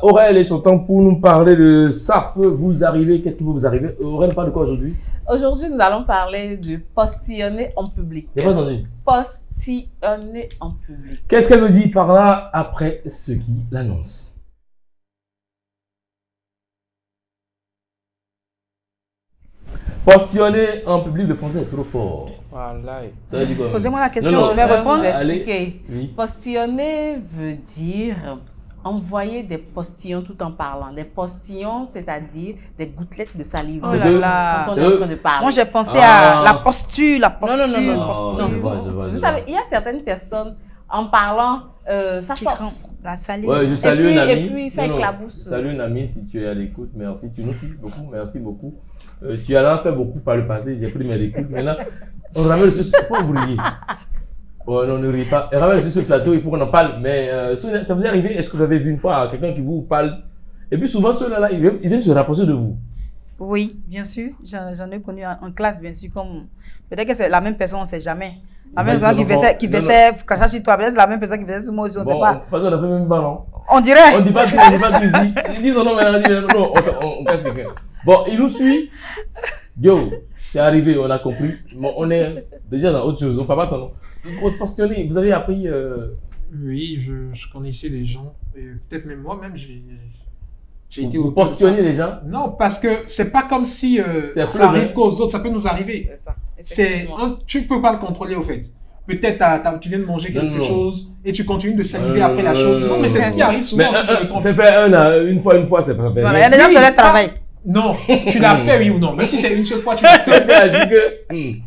Aurel et son temps pour nous parler de ça peut vous arriver. Qu'est-ce qui peut vous arriver? Aurel parle de quoi aujourd'hui? Aujourd'hui, nous allons parler du postillonner en public. J'ai pas entendu. Postillonner en public. Qu'est-ce qu'elle veut dire par là après ce qui l'annonce? Postillonner en public, le français est trop fort. Voilà. Ça veut dire quoi? Posez-moi la question, je vais répondre. Allez. Oui. Postillonner veut dire envoyer des postillons tout en parlant. Des postillons, c'est-à-dire des gouttelettes de salive. Oh là là. Quand on est en train de parler. Moi, j'ai pensé à la posture, Non. Vous savez, il y a certaines personnes, en parlant, ça sort. La salive. Ouais, je salue un ami. Et puis, ça éclabousse. Je salue un ami si tu es à l'écoute. Merci. Tu nous suis beaucoup. Merci beaucoup. Tu as fait beaucoup par le passé. J'ai pris mes écoutes. Maintenant, on ramène le truc. Pourquoi vous riez? Oh non, ne riez pas. Et vraiment, sur ce plateau, il faut qu'on en parle. Mais ça vous est arrivé, est-ce que vous avez vu une fois quelqu'un qui vous parle? Et puis souvent, ceux-là, ils aiment se rapprocher de vous. Oui, bien sûr. J'en ai connu en classe, bien sûr. Peut-être que c'est la même personne, on ne sait jamais. La même personne qui faisait crachat sur toi, peut-être c'est la même personne qui faisait sur moi aussi, on ne sait pas. Parce qu'on a fait même pas, non? On dirait. On dit pas tout ici. Ils disent non, mais non, on casse quelqu'un. Bon, il nous suit. Yo, c'est arrivé, on a compris. Bon, on est déjà dans autre chose. Papa, ton nom. Postionner, vous avez appris. Oui, je connaissais les gens. Et peut-être même moi-même, j'ai été vous postionner les gens? Non, parce que c'est pas comme si ça arrive qu'aux autres, ça peut nous arriver. Tu ne peux pas le contrôler au fait. Peut-être tu viens de manger quelque chose et tu continues de saliver après la chose. Non, mais c'est ce qui arrive souvent. On fait faire une fois, c'est pas fait. Voilà, il y a des gens qui le travail. Non, tu l'as fait, oui ou non. Même si c'est une seule fois, tu l'as fait. Il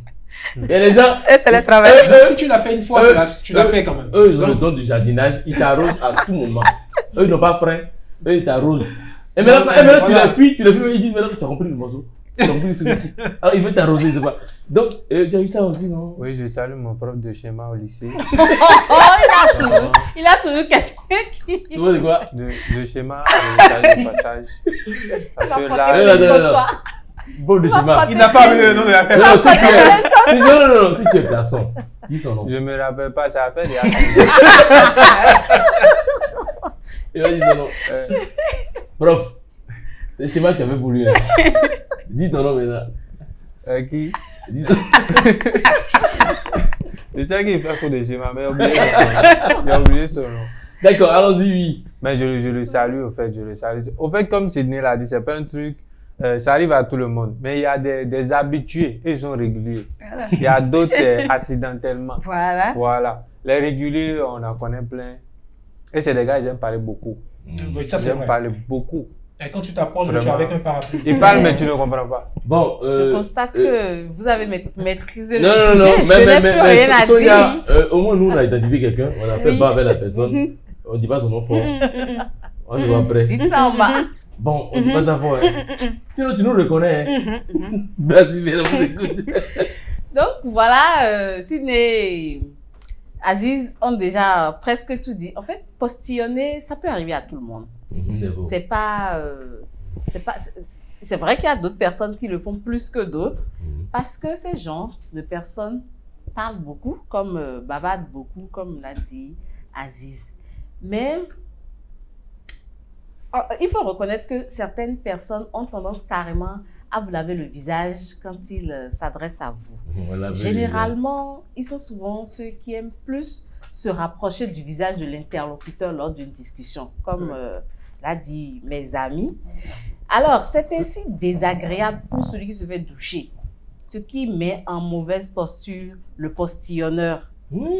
y a les gens. C'est le travail. Si tu l'as fait une fois, tu l'as fait quand même. Eux, ils ont le don du jardinage, ils t'arrosent à tout moment. Eux, ils n'ont pas frein. Eux, ils t'arrosent. Et maintenant, tu les fuis, ils disent maintenant que tu as compris le morceau. Alors, il veut t'arroser, c'est pas. Donc, tu as eu ça aussi, non? Oui, je salue mon prof de schéma au lycée. Il a toujours quelqu'un qui. Tu vois de quoi? De schéma, je salue le passage. Parce que là. Bon, de schéma. Il n'a pas vu le nom de la personne. Non, si tu es garçon, dis son nom. Je me rappelle pas, ça a fait des Il va dire son nom. Prof, c'est le schéma que tu avais voulu. Dis ton nom maintenant. Qui? Dis ton nom. Je sais qu'il fait trop de schéma, mais il a oublié son nom. D'accord, allons-y, oui. Mais je le salue, au fait, je le salue. Au fait, comme Sidney l'a dit, c'est pas un truc, ça arrive à tout le monde. Mais il y a des habitués, ils sont réguliers. Il y a d'autres, c'est accidentellement. Voilà. Voilà. Les réguliers, on en connaît plein. Et c'est des gars, ils aiment parler beaucoup. Oui, ça c'est Ils vrai. aiment parler beaucoup. Et quand tu t'approches, tu es avec un parapluie. Ils parlent, mais tu ne comprends pas. Bon, je constate que vous avez maîtrisé le non, sujet. Je n'ai plus rien à Sonia, dire. au moins nous on a identifié quelqu'un, on a fait pas avec la personne, on ne dit pas son nom fort. On se voit après. Dites ça en bas. Bon, on ne dit pas ça fort. Hein. Sinon tu nous reconnais. Hein. Merci, mais on vous écoute. Donc voilà, Sidney, Aziz ont déjà presque tout dit. En fait, postillonner, ça peut arriver à tout le monde. C'est vrai qu'il y a d'autres personnes qui le font plus que d'autres parce que ces gens de personnes parlent beaucoup, comme bavardent beaucoup, comme l'a dit Aziz. Mais il faut reconnaître que certaines personnes ont tendance carrément à vous laver le visage quand ils s'adressent à vous. Généralement, ils sont souvent ceux qui aiment plus se rapprocher du visage de l'interlocuteur lors d'une discussion, comme l'a dit mes amis. Alors, c'est ainsi désagréable pour celui qui se fait doucher, ce qui met en mauvaise posture le postillonneur.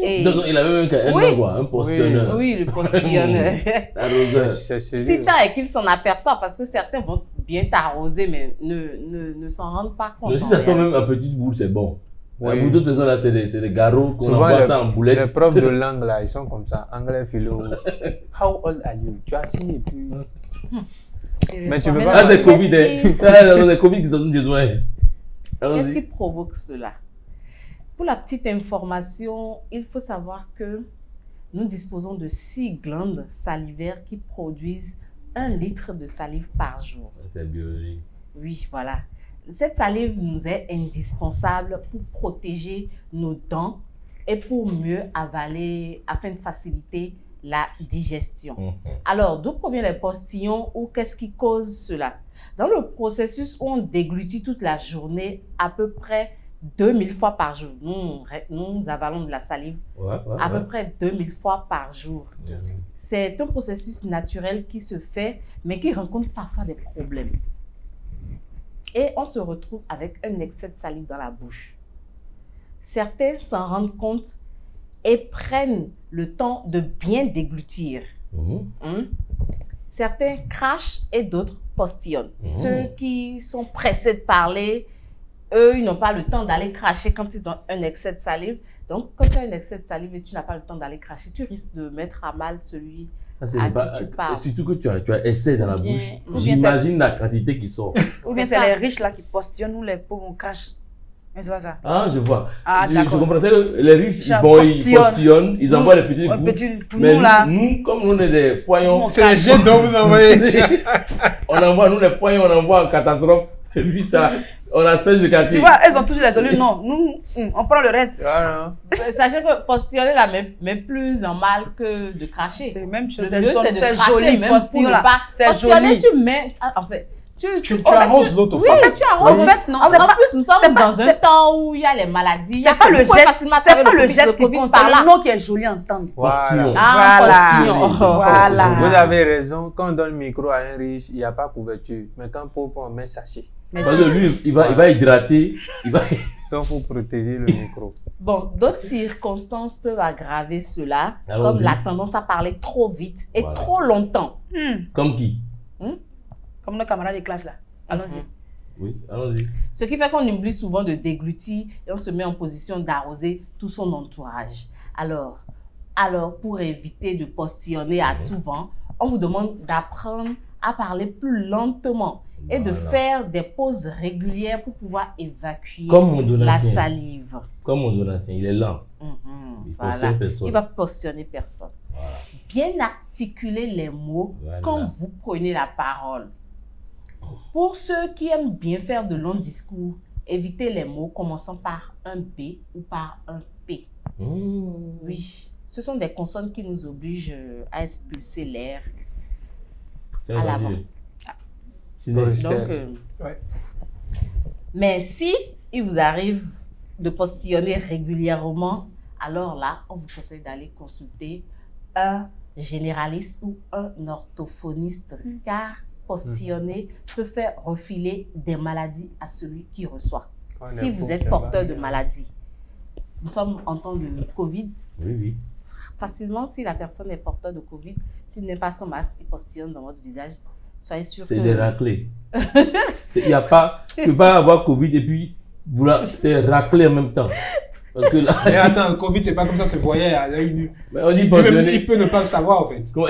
Et... Donc, il avait même un postillonneur. Oui, le postillonneur. Arroseur. Si tant est qu'il s'en aperçoit, parce que certains vont bien t'arroser, mais ne s'en rendent pas compte. Mais si ça sent même un petit boule, c'est bon. Oui. La boule de là, c'est des garrots qu'on envoie ça en boulette. Les profs de langue, là, ils sont comme ça. Anglais, philo. How old are you? Tu as assis et puis... Mais tu peux pas... Ah, c'est Covid. C'est Covid qui donne des doigts. Qu'est-ce qui provoque cela? Pour la petite information, il faut savoir que nous disposons de 6 glandes salivaires qui produisent 1 litre de salive par jour. C'est biologique. Oui, voilà. Cette salive nous est indispensable pour protéger nos dents et pour mieux avaler afin de faciliter la digestion. Alors, d'où proviennent les postillons ou qu'est-ce qui cause cela? Dans le processus où on déglutit toute la journée, à peu près 2000 fois par jour. Nous avalons de la salive à peu près 2000 fois par jour. C'est un processus naturel qui se fait, mais qui rencontre parfois des problèmes. Et on se retrouve avec un excès de salive dans la bouche. Certains s'en rendent compte et prennent le temps de bien déglutir. Certains crachent et d'autres postillonnent. Ceux qui sont pressés de parler, eux, ils n'ont pas le temps d'aller cracher quand ils ont un excès de salive. Donc, quand tu as un excès de salive et tu n'as pas le temps d'aller cracher, tu risques de mettre à mal celui à qui tu parles. Surtout que tu as essai dans la bouche. J'imagine la quantité qui sort. Ou bien c'est les riches là qui postillonnent, nous les pauvres on crache. Mais c'est pas ça. Ah, je vois. Ah, je d'accord. comprends ça. Les Russes, ils postillonnent, ils envoient les petits bouts. Mais nous, comme nous, on est des poignons. C'est les jets d'eau, vous envoyez. On envoie, nous, les poignons, on envoie en catastrophe. Et puis ça, on a fait du quartier. Tu vois, elles ont toujours les jolies. Non, nous, on prend le reste. Ah, Sachez que postillonner là, met plus en mal que de cracher. C'est la même chose. Le mieux, c'est de cracher, joli, même pour ne pas. Postillonner, tu mets. En fait. Tu arroses l'autre. Oui, tu arroses. En fait, non. En plus, nous sommes dans un temps où il y a les maladies. C'est pas le geste qui compte, c'est le nom qui est joli à entendre. Voilà. Voilà. Vous avez raison. Quand on donne le micro à un riche, il n'y a pas couverture. Mais quand on met sachet. Parce que lui, il va hydrater. Donc, il faut protéger le micro. Bon, d'autres circonstances peuvent aggraver cela, comme la tendance à parler trop vite et trop longtemps. Comme qui? Comme nos camarades de classe là. Allons-y. Oui, allons-y. Ce qui fait qu'on oublie souvent de déglutir et on se met en position d'arroser tout son entourage. Alors, pour éviter de postillonner à tout vent, on vous demande d'apprendre à parler plus lentement et de faire des pauses régulières pour pouvoir évacuer la salive. Comme mon donatien, il est lent. Il va postillonner personne. Voilà. Bien articuler les mots quand vous prenez la parole. Pour ceux qui aiment bien faire de longs discours, évitez les mots commençant par un B ou par un P. Oui, ce sont des consonnes qui nous obligent à expulser l'air à l'avant. Mais si il vous arrive de postillonner régulièrement, alors là, on vous conseille d'aller consulter un généraliste ou un orthophoniste, car postillonner peut faire refiler des maladies à celui qui reçoit. Si vous êtes porteur de maladie, nous sommes en temps de Covid. Oui. Facilement, si la personne est porteur de Covid, s'il n'est pas son masque, il postillonne dans votre visage. Soyez sûr que... C'est des raclés. Il n'y a pas... Tu ne peux pas avoir Covid et puis... C'est raclé en même temps. Parce que là... Mais attends, le Covid, c'est pas comme ça, se voyait à l'œil nu. Mais on dit il peut ne pas le savoir, en fait. Bon,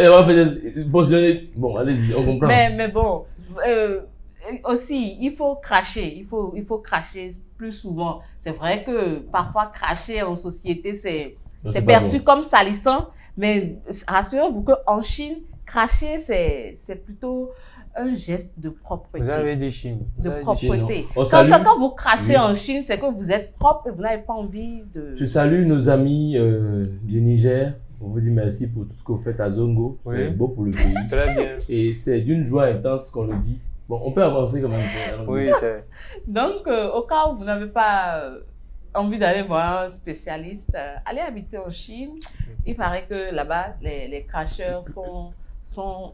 allez-y, on comprend. Mais bon, aussi, il faut cracher. Il faut cracher plus souvent. C'est vrai que parfois, cracher en société, c'est perçu comme salissant. Mais rassurez-vous qu'en Chine, cracher, c'est plutôt un geste de propreté. Vous avez dit Chine. De propreté. Quand vous crachez en Chine, c'est que vous êtes propre et vous n'avez pas envie de... Je salue nos amis du Niger. On vous dit merci pour tout ce que vous faites à Zongo. C'est beau pour le pays. Très bien. Et c'est d'une joie intense qu'on le dit. Bon, on peut avancer quand même. Oui, c'est... Donc, au cas où vous n'avez pas envie d'aller voir un spécialiste, allez habiter en Chine. Il paraît que là-bas, les cracheurs sont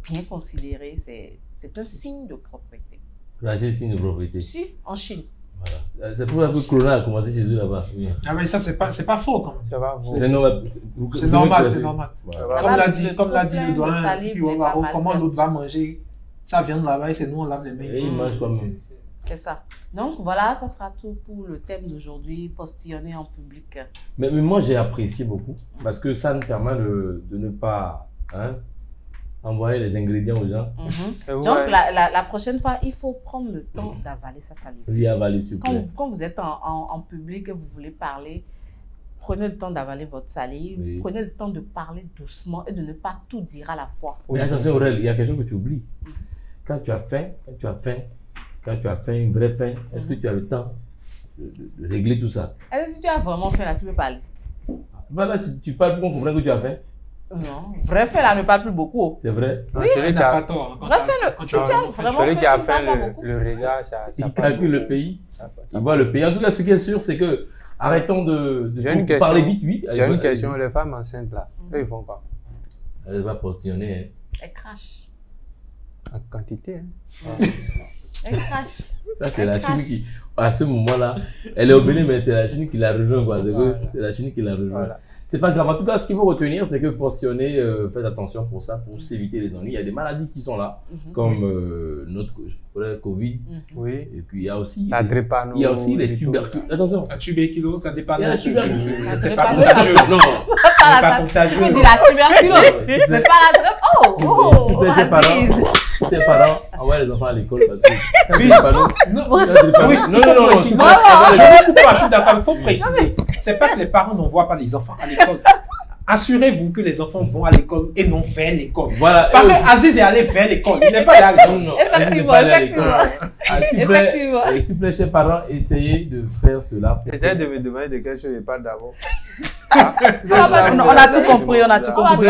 bien considérés. C'est un signe de propreté. Cracher, signe de propreté. Si, en Chine. Voilà. C'est pour ça que Corona a commencé chez eux là-bas. Oui. Ah mais ça, c'est pas faux quand même. Ça va, c'est normal. Voilà. Comme l'a dit le doyen, puis on va voir comment l'autre va manger sa viande là-bas et c'est nous on lave les mains. Et il mange quand même. C'est ça. Donc voilà, ça sera tout pour le thème d'aujourd'hui, postillonner en public. Mais moi j'ai apprécié beaucoup parce que ça nous permet de ne pas envoyer les ingrédients aux gens. Donc la prochaine fois, il faut prendre le temps d'avaler sa salive. Oui, avaler s'il vous plaît. Quand vous êtes en public et vous voulez parler, prenez le temps d'avaler votre salive, prenez le temps de parler doucement et de ne pas tout dire à la fois. Mais attention Aurel, il y a quelque chose que tu oublies. Quand tu as faim, une vraie faim, est-ce que tu as le temps de régler tout ça? Est-ce que si tu as vraiment faim là, tu peux parler? Voilà, tu parles pour qu'on comprenne que tu as faim. Non, vrai fait là ne parle plus beaucoup. C'est vrai? Oui, celui qui a tort. Vrai fait, quand tu as vraiment celui fait, qui a fait le regard, ça il calcule le pays. Il voit le pays. En tout cas, ce qui est sûr, c'est que arrêtons de parler vite, oui. J'ai une question, les femmes enceintes là, eux ils font quoi? Elle va postillonner. Elle crache. En quantité. Elle crache. Ça, c'est la Chine qui, à ce moment-là, elle est au Bénin, mais c'est la Chine qui la rejoint. C'est la Chine qui la rejoint. Voilà. C'est pas grave. En tout cas, ce qu'il faut retenir, c'est que postillonner, faites attention pour ça, pour s'éviter les ennuis. Il y a des maladies qui sont là, comme notre Covid. Oui. Et puis il y a aussi la drépano. Il y a aussi les tuberculoses. Attention. La tuberculose, ça dépend. La tuberculose. C'est pas contagieux. Non. C'est pas contagieux. Tu dis la tuberculose, mais pas la drépano. Tes parents envoyer les enfants à l'école parce que... Oui, non, je suis d'accord, il faut préciser. C'est pas que les parents n'envoient pas les enfants à l'école. Assurez-vous que les enfants vont à l'école et non vers l'école. Voilà. Parce que Aziz est allé vers l'école, il n'est pas allé à l'école. Effectivement. S'il vous plaît, chers parents, essayez de faire cela. Essayez de me demander de quelque chose, je parle d'abord. On a tout compris, on a tout compris.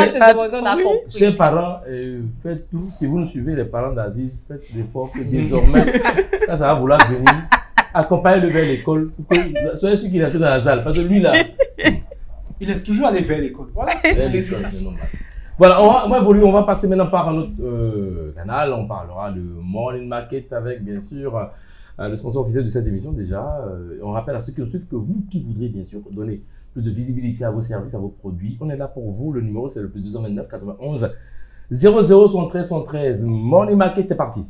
Chers parents, faites tout. Si vous nous suivez, les parents d'Aziz, faites l'effort que désormais, ça va vouloir venir. Accompagnez-le vers l'école. Soyez sûr qu'il est entré dans la salle. Parce que lui, là... Il est toujours allé vers l'école. Voilà. Voilà, on va évoluer. On va passer maintenant par un autre canal. On parlera de Morning Market avec, bien sûr, le sponsor officiel de cette émission déjà. On rappelle à ceux qui nous suivent que vous qui voudrez, bien sûr, donner plus de visibilité à vos services, à vos produits, on est là pour vous. Le numéro, c'est le plus 229 91 00 73 113. Morning Market, c'est parti.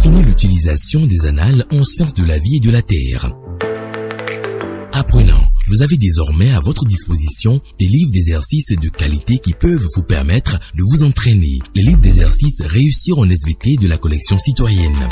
Fini l'utilisation des annales en sciences de la vie et de la terre. Apprenant, vous avez désormais à votre disposition des livres d'exercices de qualité qui peuvent vous permettre de vous entraîner. Les livres d'exercices Réussir en SVT de la collection citoyenne.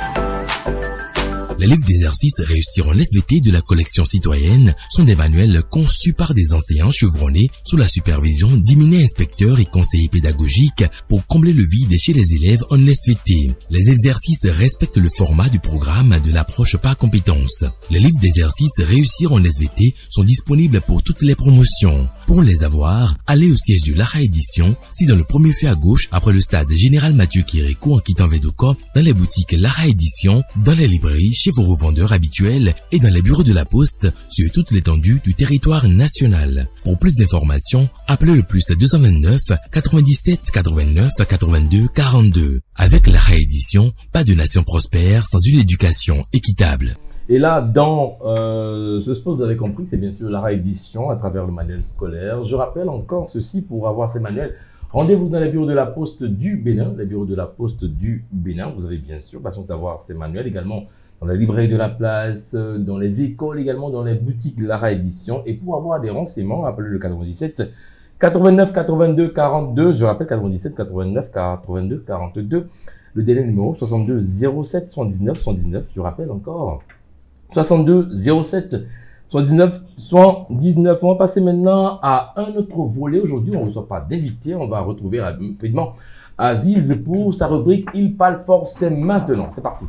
Les livres d'exercices Réussir en SVT de la collection citoyenne sont des manuels conçus par des enseignants chevronnés sous la supervision d'éminents inspecteurs et conseillers pédagogiques pour combler le vide chez les élèves en SVT. Les exercices respectent le format du programme de l'approche par compétences. Les livres d'exercices Réussir en SVT sont disponibles pour toutes les promotions. Pour les avoir, allez au siège de Lara Édition, si dans le premier fait à gauche, après le stade Général Mathieu Kirikou en quittant Védoco, dans les boutiques Lara Édition, dans les librairies, chez vos revendeurs habituels et dans les bureaux de la poste sur toute l'étendue du territoire national. Pour plus d'informations, appelez le plus 229 97 89 82 42. Avec la réédition, pas de nation prospère sans une éducation équitable. Et là, dans ce spot, vous avez compris, c'est bien sûr la réédition à travers le manuel scolaire. Je rappelle encore ceci, pour avoir ces manuels, rendez-vous dans les bureaux de la poste du Bénin. Les bureaux de la poste du Bénin, vous avez bien sûr patience d'avoir ces manuels également dans la librairie de la place, dans les écoles également, dans les boutiques de la réédition. Et pour avoir des renseignements, appelez le 97 89 82 42. Je rappelle 97 89 82 42. Le dernier numéro 62 07 79 79. Je rappelle encore 62 07 79 79. On va passer maintenant à un autre volet. Aujourd'hui, on ne reçoit pas d'invité. On va retrouver rapidement Aziz pour sa rubrique Il parle fort, c'est maintenant. C'est parti.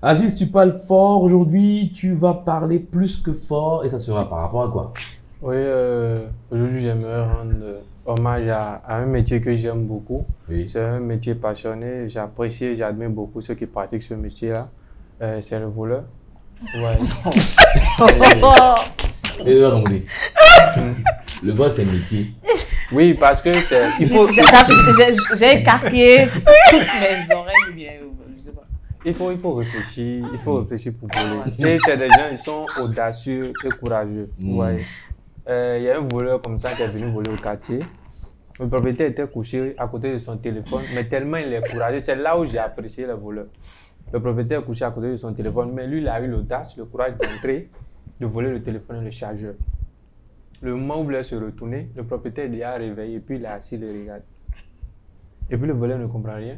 Aziz, tu parles fort aujourd'hui, tu vas parler plus que fort et ça sera par rapport à quoi? Oui, aujourd'hui j'aimerais rendre hommage à un métier que j'aime beaucoup. Oui. C'est un métier passionné, j'apprécie et j'admire beaucoup ceux qui pratiquent ce métier-là. C'est le voleur. Ouais. Le vol, c'est un métier. Oui, parce que c'est... J'ai écarqué toutes mes oreilles bien. Il faut réfléchir, pour voler. Et c'est des gens, ils sont audacieux et courageux. Ouais. Il y a un voleur comme ça qui est venu voler au quartier. Le propriétaire était couché à côté de son téléphone, mais tellement il est courageux. C'est là où j'ai apprécié le voleur. Le propriétaire est couché à côté de son téléphone, mais lui, il a eu l'audace, le courage d'entrer, de voler le téléphone et le chargeur. Le moment où il voulait se retourner, le propriétaire est réveillé et puis il est assis, il le regarde. Et puis le voleur ne comprend rien.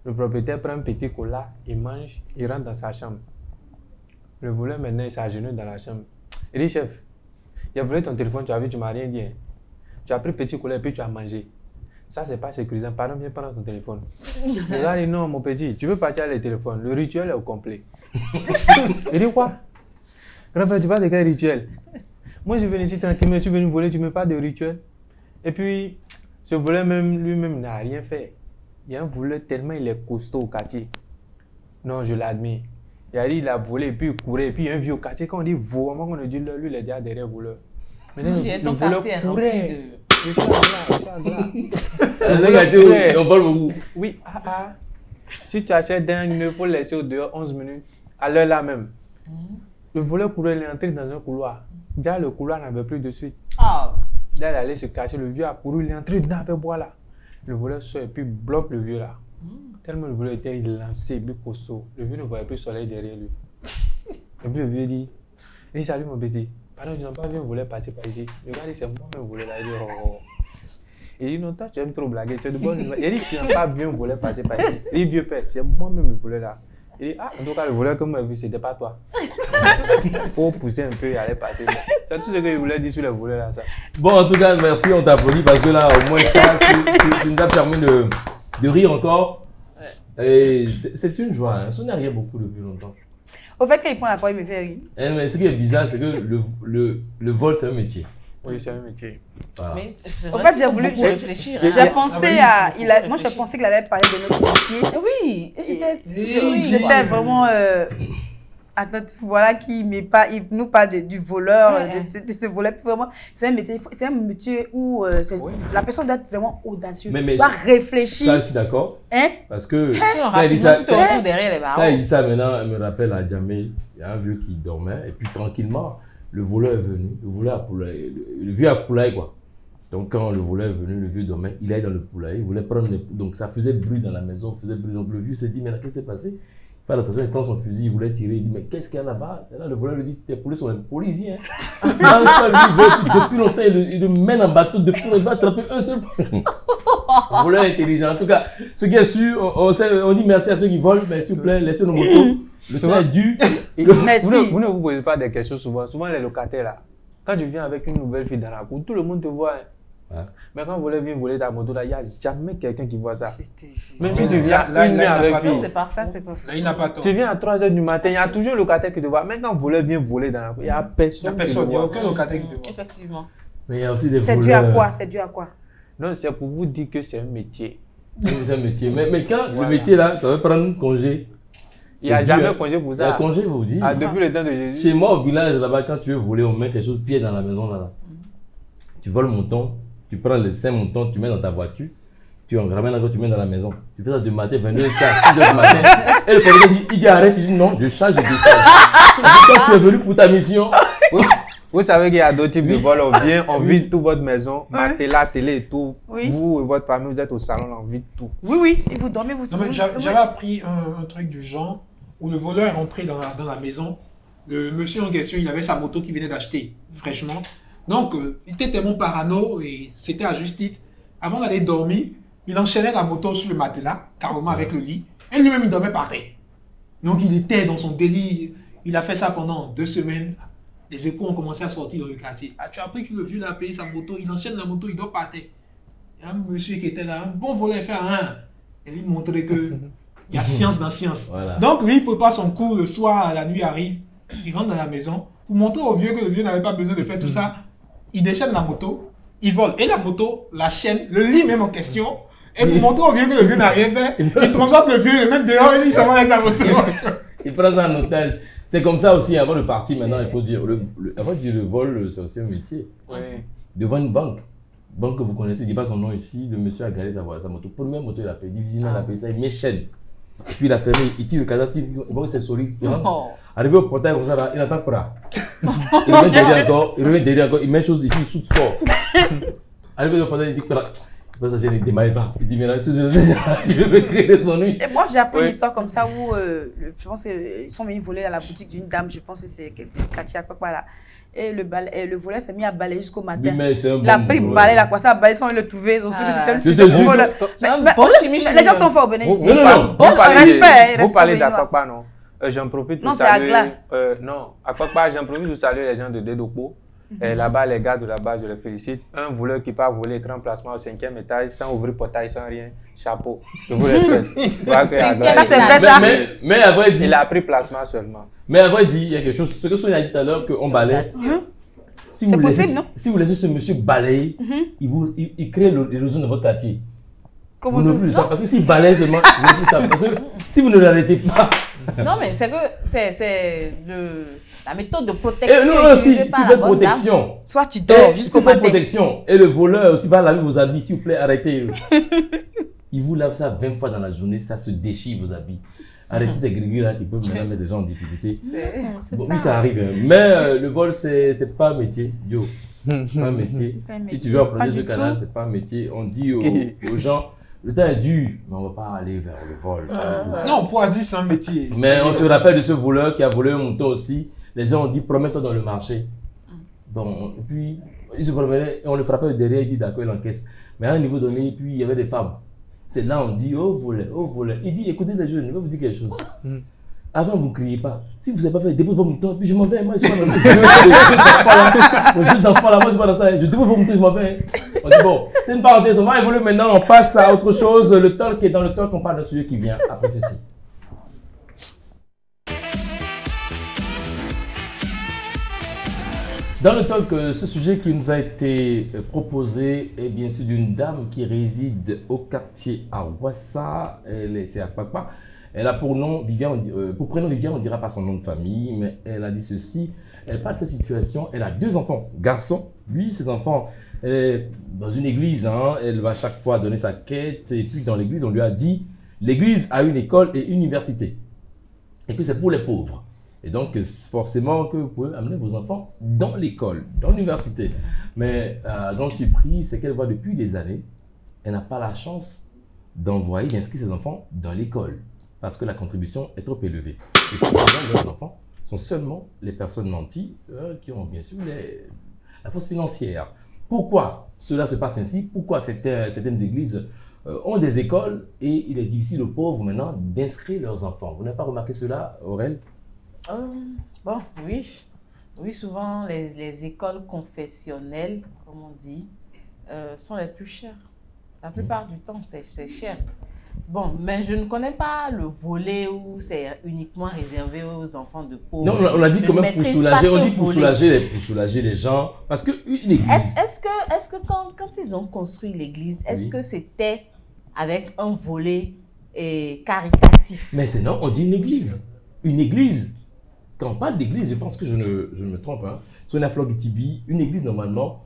Le propriétaire prend un petit cola, il mange, il rentre dans sa chambre. Le voleur maintenant, il s'agenouille dans la chambre. Il dit, chef, il a volé ton téléphone, tu as vu, tu m'as rien dit. Hein. Tu as pris petit cola et puis tu as mangé. Ça, c'est pas sécurisant. Pardon, viens prendre ton téléphone. Le gars dit, non, mon petit, tu veux partir avec le téléphone. Le rituel est au complet. Il dit, quoi? Grand-père, tu parles de quel rituel? Moi, je viens ici tranquillement, je suis venu voler, tu me parles de rituel. Et puis, ce voleur lui-même n'a rien fait. Il y a un voleur tellement il est costaud au quartier. Non, je l'admire. Il a volé et puis il courait. Et puis il y a un vieux au quartier. Quand on dit vraiment on dit lui, il est déjà derrière le voleur. Mais le voleur courait. On parle beaucoup. Oui, si tu achètes d'un, il faut le laisser au dehors 11 minutes. À l'heure là même. Le voleur courait, il est entré dans un couloir. Déjà le couloir n'avait plus de suite. Là, il allait se cacher. Le vieux a couru, il est entré dans le bois là. Le voleur sort et puis bloque le vieux là. Tellement le voleur était lancé, plus costaud. Le vieux ne voyait plus le soleil derrière lui. Et puis le vieux dit salut mon petit. Pardon, je n'ai pas vu un voleur partir par ici. Le gars dit c'est moi même voleur là. Il dit oh. Il dit non, toi tu aimes trop blaguer. Tu es de bonne humeur. Il dit tu n'as pas vu un voleur partir par ici. Il dit vieux père, c'est moi même le voleur là. Il dit, en tout cas, le voleur que moi j'ai vu, c'était pas toi. Pour pousser un peu, il allait passer. C'est tout ce que je voulais dire sur le voleur là. Ça. Bon, en tout cas, merci, on t'applaudit parce que là, au moins, ça, tu nous as permis de rire encore. Et c'est une joie, hein. Ça n'a rien beaucoup depuis longtemps. Au fait, quand il prend la parole, il me fait rire. Mais ce qui est bizarre, c'est que le vol, c'est un métier. Oui, c'est un métier. Voilà. Mais en fait, j'ai voulu réfléchir. J'ai pensé à. Moi, je pensais qu'il allait parler de notre métier. Oui, j'étais vraiment. Voilà, il nous parle du voleur, de ce voleur. Vraiment, c'est un métier où la personne doit être vraiment audacieuse. Doit réfléchir. Ça, je suis d'accord. Hein? Parce que. Quand il dit ça, maintenant, elle me rappelle à Djamé, il y a un vieux qui dormait, et puis tranquillement. Le voleur est venu, le vieux a poulaille quoi. Donc quand le voleur est venu, le vieux dormait, il allait dans le poulailler, il voulait prendre donc ça faisait bruit dans la maison, faisait bruit. Donc le vieux s'est dit, mais qu'est-ce qui s'est passé? Il fait la station, il prend son fusil, il voulait tirer, il dit, mais qu'est-ce qu'il y a là-bas? Et là le voleur lui dit, tes poulets sont des policiers. Hein. Depuis longtemps, il le mène en bateau, depuis longtemps, il va attraper un seul. Le voleur est intelligent. En tout cas, ce qui est sûr, on dit merci à ceux qui volent, mais s'il vous plaît, laissez nos motos. Le temps est dur. Vous ne vous posez pas des questions souvent. Souvent, les locataires là, quand tu viens avec une nouvelle fille dans la cour, tout le monde te voit. Hein. Ouais. Mais quand vous voulez voler ta moto là, il n'y a jamais quelqu'un qui voit ça. Même si tu viens une nuit avec fille. C'est pas ça, c'est pas là, il n'a pas tort. Tu viens à 3 h du matin, il y a toujours un locataire qui te voit. Même quand vous voulez bien voler dans la cour, il n'y a personne. Il n'y a aucun locataire qui te voit. Effectivement. Mais il y a aussi des voleurs. C'est dû à quoi? C'est dû à quoi? Non, c'est pour vous dire que c'est un métier. C'est un métier. Mais quand le métier là, ça va prendre congé. Il n'y a jamais congé pour ça. Il y a congé, vous dites. Depuis le temps de Jésus. Chez moi, au village, là-bas, quand tu veux voler, on met quelque chose de pied dans la maison. Là. Tu voles mon ton, tu prends les 5 montants, tu mets dans ta voiture, tu en ramènes encore, tu mets dans la maison. Tu fais ça du matin, 22h, 6h du matin. Et le policier dit, il dit arrête, tu dis non, je charge, je décharge. Quand tu es venu pour ta mission. Vous savez qu'il y a d'autres types de vols. On vide toute votre maison, la télé et tout. Oui. Vous et votre famille, vous êtes au salon, on vide tout. Oui, et vous dormez, vous dormez. J'avais appris un truc du genre où le voleur est rentré dans la maison. Le monsieur en question, il avait sa moto qu'il venait d'acheter fraîchement. Donc, il était tellement parano et c'était à juste titre. Avant d'aller dormir, il enchaînait la moto sur le matelas, carrément avec le lit. Et lui-même, il dormait par terre. Donc, il était dans son délire. Il a fait ça pendant 2 semaines. Les échos ont commencé à sortir dans le quartier. Ah, tu as appris que le vieux a payé sa moto, il enchaîne la moto, il dort par terre. Il y a un monsieur qui était là, un bon voleur, il fait un. Et lui montrait que il y a science dans science. Voilà. Donc lui, il prépare son cours le soir, la nuit arrive, il rentre dans la maison, pour montrer au vieux que le vieux n'avait pas besoin de faire tout ça. Il déchaîne la moto, il vole. Et la moto, la chaîne, le lit même en question. Et pour montrer au vieux que le vieux n'a rien fait, il transporte le vieux, il le met dehors et il s'en va avec la moto. Il prend ça en otage. C'est comme ça aussi, avant de partir, maintenant, il faut dire, avant de dire le vol, c'est aussi un métier. Oui. Devant une banque que vous connaissez, il ne dit pas son nom ici, le monsieur a garé sa moto. Première moto, il a payé, difficilement, il a payé ça, il met chaîne. Et puis il a fermé, il tire le cadavre, il voit que c'est solide. Arrivé au portail comme ça, là, il n'attend pas. Il revient derrière encore, il met chose, et puis il saute fort. Arrivé au portail, il dit que ça, c'est démarré pas. Il dit, mais là, je vais créer des ennuis. Et moi, j'ai appris une histoire comme ça où je pense qu'ils sont venus voler à la boutique d'une dame, je pense que c'est Katia, quoi là. Et le voleur s'est mis à balayer jusqu'au matin. Il a pris le balai, là, quoi ça, a balayé sans le trouver. C'était les gens sont forts, venez ici. Non, vous parlez d'Akpakpa, non? J'en profite pour saluer. Non, Akpakpa, j'en profite pour saluer les gens de Dedopo. Là-bas, les gars de là-bas, je les félicite. Un voleur qui part voler grand placement au 5e étage, sans ouvrir portail, sans rien. Chapeau. Je vous respecte. Ça, c'est vrai, ça. Mais après, il a pris placement seulement. Mais après, il y a quelque chose. Ce que Sonia a dit tout à l'heure, qu'on balaye. C'est possible, non? Si vous laissez ce monsieur balayer, il crée l'érosion de votre quartier. Comment vous ne plus ça. Parce que s'il balaye seulement, vous laissez ça. Parce que si vous ne l'arrêtez pas. Non, mais c'est que c'est la méthode de protection. Non, si fait protection. Soit tu dors jusqu'au matin. Protection. Et le voleur aussi va laver vos habits. S'il vous plaît, arrêtez. Il vous lave ça 20 fois dans la journée, ça se déchire vos habits. Arrêtez ces gris-là qui peuvent maintenant mettre des gens en difficulté. Bon, oui, ça arrive. Mais le vol, c'est pas un métier. Yo. C'est pas un métier. Si tu veux employer ce canal, c'est pas un métier. On dit aux gens, le temps est dur, mais on ne va pas aller vers le vol. Non, Poisy, c'est un métier. Mais on se rappelle de ce voleur qui a volé un mouton aussi. Les gens ont dit, promets-toi dans le marché. Donc, et puis, il se promenait, et on le frappait derrière, il dit d'accord, il encaisse. Mais à un niveau donné, puis il y avait des femmes. C'est là on dit, oh volet, oh volet. Il dit, écoutez les jeunes, je vais vous dire quelque chose. Avant, vous ne criez pas. Si vous n'avez pas fait, dépose vos moutons, puis je m'en vais. Moi, je suis pas dans ça. Je suis d'enfant là, moi, je suis pas dans ça. Je dépose vos moutons, je m'en vais. On dit, bon, c'est une parenthèse, on va évoluer maintenant, on passe à autre chose. Le talk est dans le talk, on parle d'un sujet qui vient après ceci. Dans le talk, ce sujet qui nous a été proposé est bien sûr d'une dame qui réside au quartier à Ouassa, c'est à Papa. Elle a pour nom Viviane, pour prénom Viviane, on ne dira pas son nom de famille, mais elle a dit ceci. Elle parle de cette situation, elle a 2 enfants, garçons. Lui, ses enfants, dans une église, hein, elle va chaque fois donner sa quête. Et puis dans l'église, on lui a dit, l'église a une école et une université. Et que c'est pour les pauvres. Et donc, forcément, que vous pouvez amener vos enfants dans l'école, dans l'université. Mais la grande surprise, c'est qu'elle voit depuis des années, elle n'a pas la chance d'envoyer, d'inscrire ses enfants dans l'école. Parce que la contribution est trop élevée. Et puis, leurs enfants sont seulement les personnes nanties qui ont bien sûr la force financière. Pourquoi cela se passe ainsi? Pourquoi certaines églises ont des écoles et il est difficile aux pauvres maintenant d'inscrire leurs enfants? Vous n'avez pas remarqué cela, Aurel? Bon, oui. Oui, souvent les écoles confessionnelles, comme on dit, sont les plus chères. La plupart du temps, c'est cher. Bon, mais je ne connais pas le volet où c'est uniquement réservé aux enfants de pauvres. Non, on a dit quand même pour soulager, on dit pour soulager les gens. Parce que l'église... Est-ce que quand ils ont construit l'église, est-ce que c'était avec un volet caritatif? Mais c'est non, on dit une église. Une église. Quand on parle d'église, je pense que je ne me trompe. Hein. Sur la Flog-Itibi, une église normalement,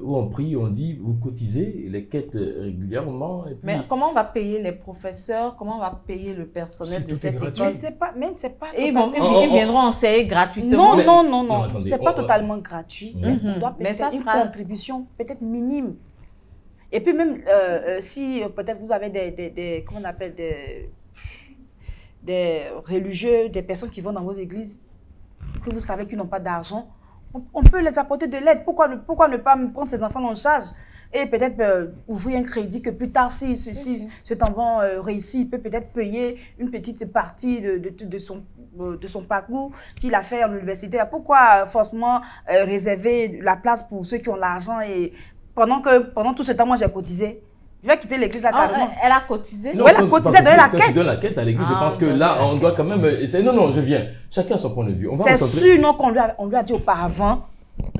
où on prie, on dit, vous cotisez les quêtes régulièrement. Et puis... Mais comment on va payer les professeurs? Comment on va payer le personnel de cette école? Je sais pas, mais c'est pas... Ils viendront enseigner gratuitement. Non, c'est pas totalement gratuit. On doit payer une contribution peut-être minime. Et puis même, si peut-être vous avez comment on appelle des religieux, des personnes qui vont dans vos églises, que vous savez qu'ils n'ont pas d'argent, on peut les apporter de l'aide. Pourquoi ne pas prendre ces enfants en charge et peut-être ouvrir un crédit que plus tard, si cet enfant réussit, il peut peut-être payer une petite partie de son parcours qu'il a fait en université. Pourquoi forcément réserver la place pour ceux qui ont l'argent et pendant tout ce temps, moi j'ai cotisé. Je vais quitter l'église là carrément. Elle a cotisé? Non, elle a cotisé, donner la quête. Tu donnes la quête à l'église, je pense que là, on doit quand même essayer. Non, je viens. Chacun a son point de vue. C'est sûr, non, qu'on lui a dit auparavant,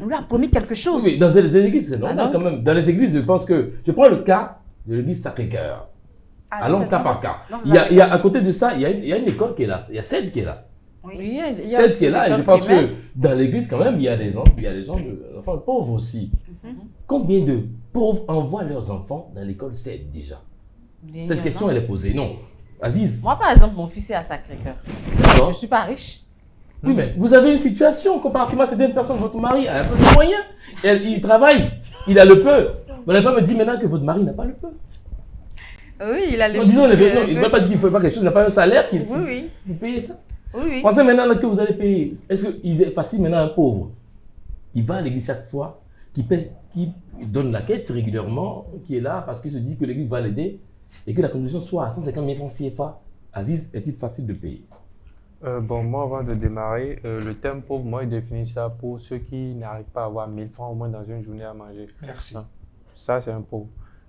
on lui a promis quelque chose. Oui, dans les églises, c'est normal quand même. Dans les églises, je pense que, je prends le cas de l'église Sacré-Cœur. Allons cas par cas. Il y a à côté de ça, il y a une école qui est là. Il y a celle qui est là. Oui, celle qui est là, et je pense que dans l'église, quand même, il y a des gens, enfants pauvres aussi. Combien de pauvres envoient leurs enfants dans l'école 7 déjà? Cette question, elle est posée. Non. Aziz. Moi, par exemple, mon fils est à Sacré-Cœur. Je ne suis pas riche. Oui, mais vous avez une situation, comparativement à certaines personnes, votre mari a un peu de moyens. Il travaille, il a le peu. Vous n'allez pas me dire maintenant que votre mari n'a pas le peu. Oui, il a le peu. Disons, il ne veut pas dire qu'il ne faut pas quelque chose, il n'a pas un salaire qu'il paye ça. Oui. Pensez maintenant que vous allez payer. Est-ce qu'il est facile maintenant un pauvre qui va à l'église chaque fois, qui donne la quête régulièrement, qui est là parce qu'il se dit que l'église va l'aider et que la contribution soit à 150 000 francs CFA. Aziz, est-il facile de payer? Bon, moi, avant de démarrer, le terme pauvre, moi, je définis ça pour ceux qui n'arrivent pas à avoir 1000 francs au moins dans une journée à manger. Merci. Ça, c'est un pauvre.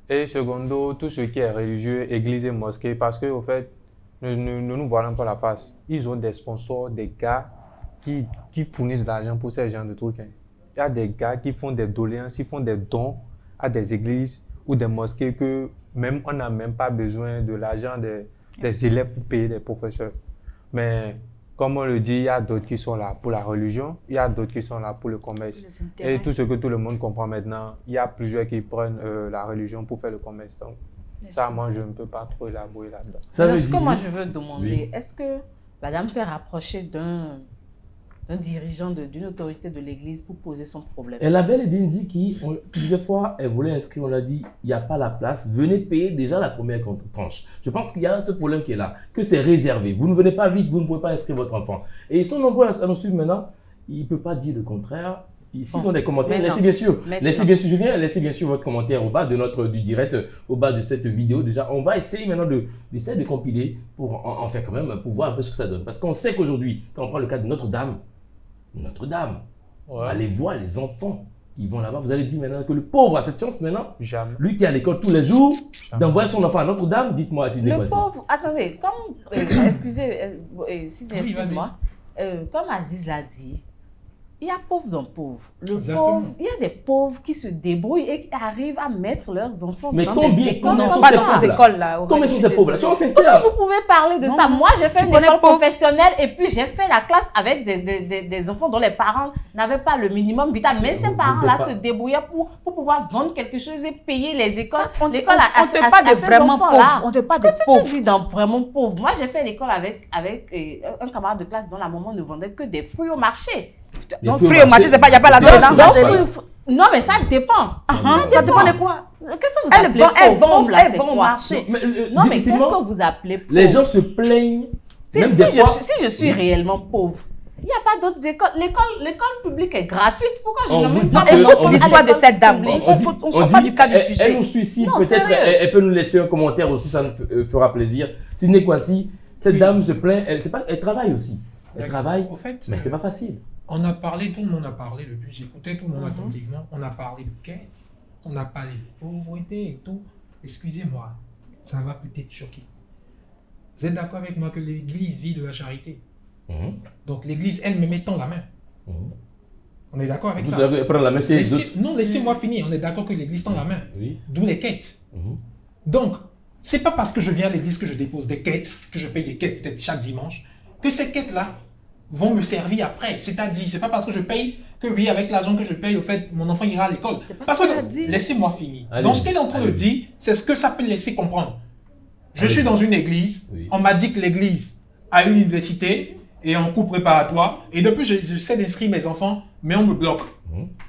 Et secondo, tout ce qui est religieux, église et mosquée, parce qu'au fait, ne nous voilons pas la face. Ils ont des sponsors, des gars qui fournissent de l'argent pour ces gens de trucs. Hein. Il y a des gars qui font des doléances, ils font des dons à des églises ou des mosquées que même on n'a même pas besoin de l'argent des élèves pour payer des professeurs. Mais comme on le dit, il y a d'autres qui sont là pour la religion, il y a d'autres qui sont là pour le commerce. Et tout ce que tout le monde comprend maintenant, il y a plusieurs qui prennent la religion pour faire le commerce. Donc, ça, moi, je ne peux pas trop élaborer là-dedans. Ce que moi, je veux demander, est-ce que la dame s'est rapprochée d'un d'un dirigeant d'une autorité de l'église pour poser son problème. Elle a bel et bien dit plusieurs fois, elle voulait inscrire, on l'a dit, il n'y a pas la place, venez payer déjà la première tranche. Je pense qu'il y a ce problème qui est là, que c'est réservé. Vous ne venez pas vite, vous ne pouvez pas inscrire votre enfant. Et ils sont nombreux à nous suivre maintenant, ils ne peuvent pas dire le contraire. Ici sont des commentaires, laissez bien sûr, laissez bien sûr votre commentaire au bas du direct, au bas de cette vidéo. Déjà, on va essayer maintenant de compiler pour en faire quand même, pour voir un peu ce que ça donne. Parce qu'on sait qu'aujourd'hui, quand on prend le cas de Notre-Dame, allez voir les enfants qui vont là-bas. Vous allez dire maintenant que le pauvre a cette chance maintenant, lui qui est à l'école tous les jours, d'envoyer son enfant à Notre-Dame. Dites-moi, Sidney. Le pauvre, attendez, comme, excusez-moi, comme Aziz l'a dit, il y a pauvres dans pauvres. Il y a des pauvres qui se débrouillent et qui arrivent à mettre leurs enfants dans des écoles. Comment sont ces pauvres-là? Comment vous pouvez parler de ça? Moi, j'ai fait une école professionnelle et puis j'ai fait la classe avec des enfants dont les parents n'avaient pas le minimum vital. Mais ces parents-là se débrouillaient pour pouvoir vendre quelque chose et payer les écoles. On ne te pas de vraiment pauvres. On ne te pas de pauvres. Qu'est-ce que tu dis dans vraiment pauvres? Moi, j'ai fait l'école avec un camarade de classe dont la maman ne vendait que des fruits au marché. Donc, fruits au marché, il n'y a pas la dedans. Non, mais ça dépend. Ça dépend de quoi? Qu'est-ce que vous appelez pauvre? Elles vont au marché. Non, mais qu'est-ce que vous appelez pauvre? Les gens se plaignent. Si je suis réellement pauvre, il n'y a pas d'autres écoles. L'école publique est gratuite. Pourquoi je ne mets pas l'histoire de cette dame? On ne sort pas du cas du sujet. Elle nous suit ici. Peut-être elle peut nous laisser un commentaire aussi, ça nous fera plaisir. Sidney Kwasi, cette dame se plaint. Elle travaille aussi. Elle travaille, mais c'est pas facile. On a parlé, tout le monde a parlé depuis, j'écoutais tout le monde attentivement, on a parlé de quête, on a parlé de pauvreté et tout. Excusez-moi, ça va peut-être choquer. Vous êtes d'accord avec moi que l'Église vit de la charité? Donc l'Église elle-même tend la main. On est d'accord avec ça? Non, laissez-moi finir, on est d'accord que l'Église tend la main. D'où les quêtes. Donc, c'est pas parce que je viens à l'Église que je dépose des quêtes, que je paye des quêtes peut-être chaque dimanche, que ces quêtes-là vont me servir après. C'est-à-dire, c'est pas parce que je paye que oui, avec l'argent que je paye, au fait, mon enfant ira à l'école. Parce que, laissez-moi finir. Donc, ce qu'elle est en train de dire, c'est ce que ça peut laisser comprendre. Je suis dans une église, on m'a dit que l'église a une université et un cours préparatoire, et depuis, j'essaie d'inscrire mes enfants, mais on me bloque.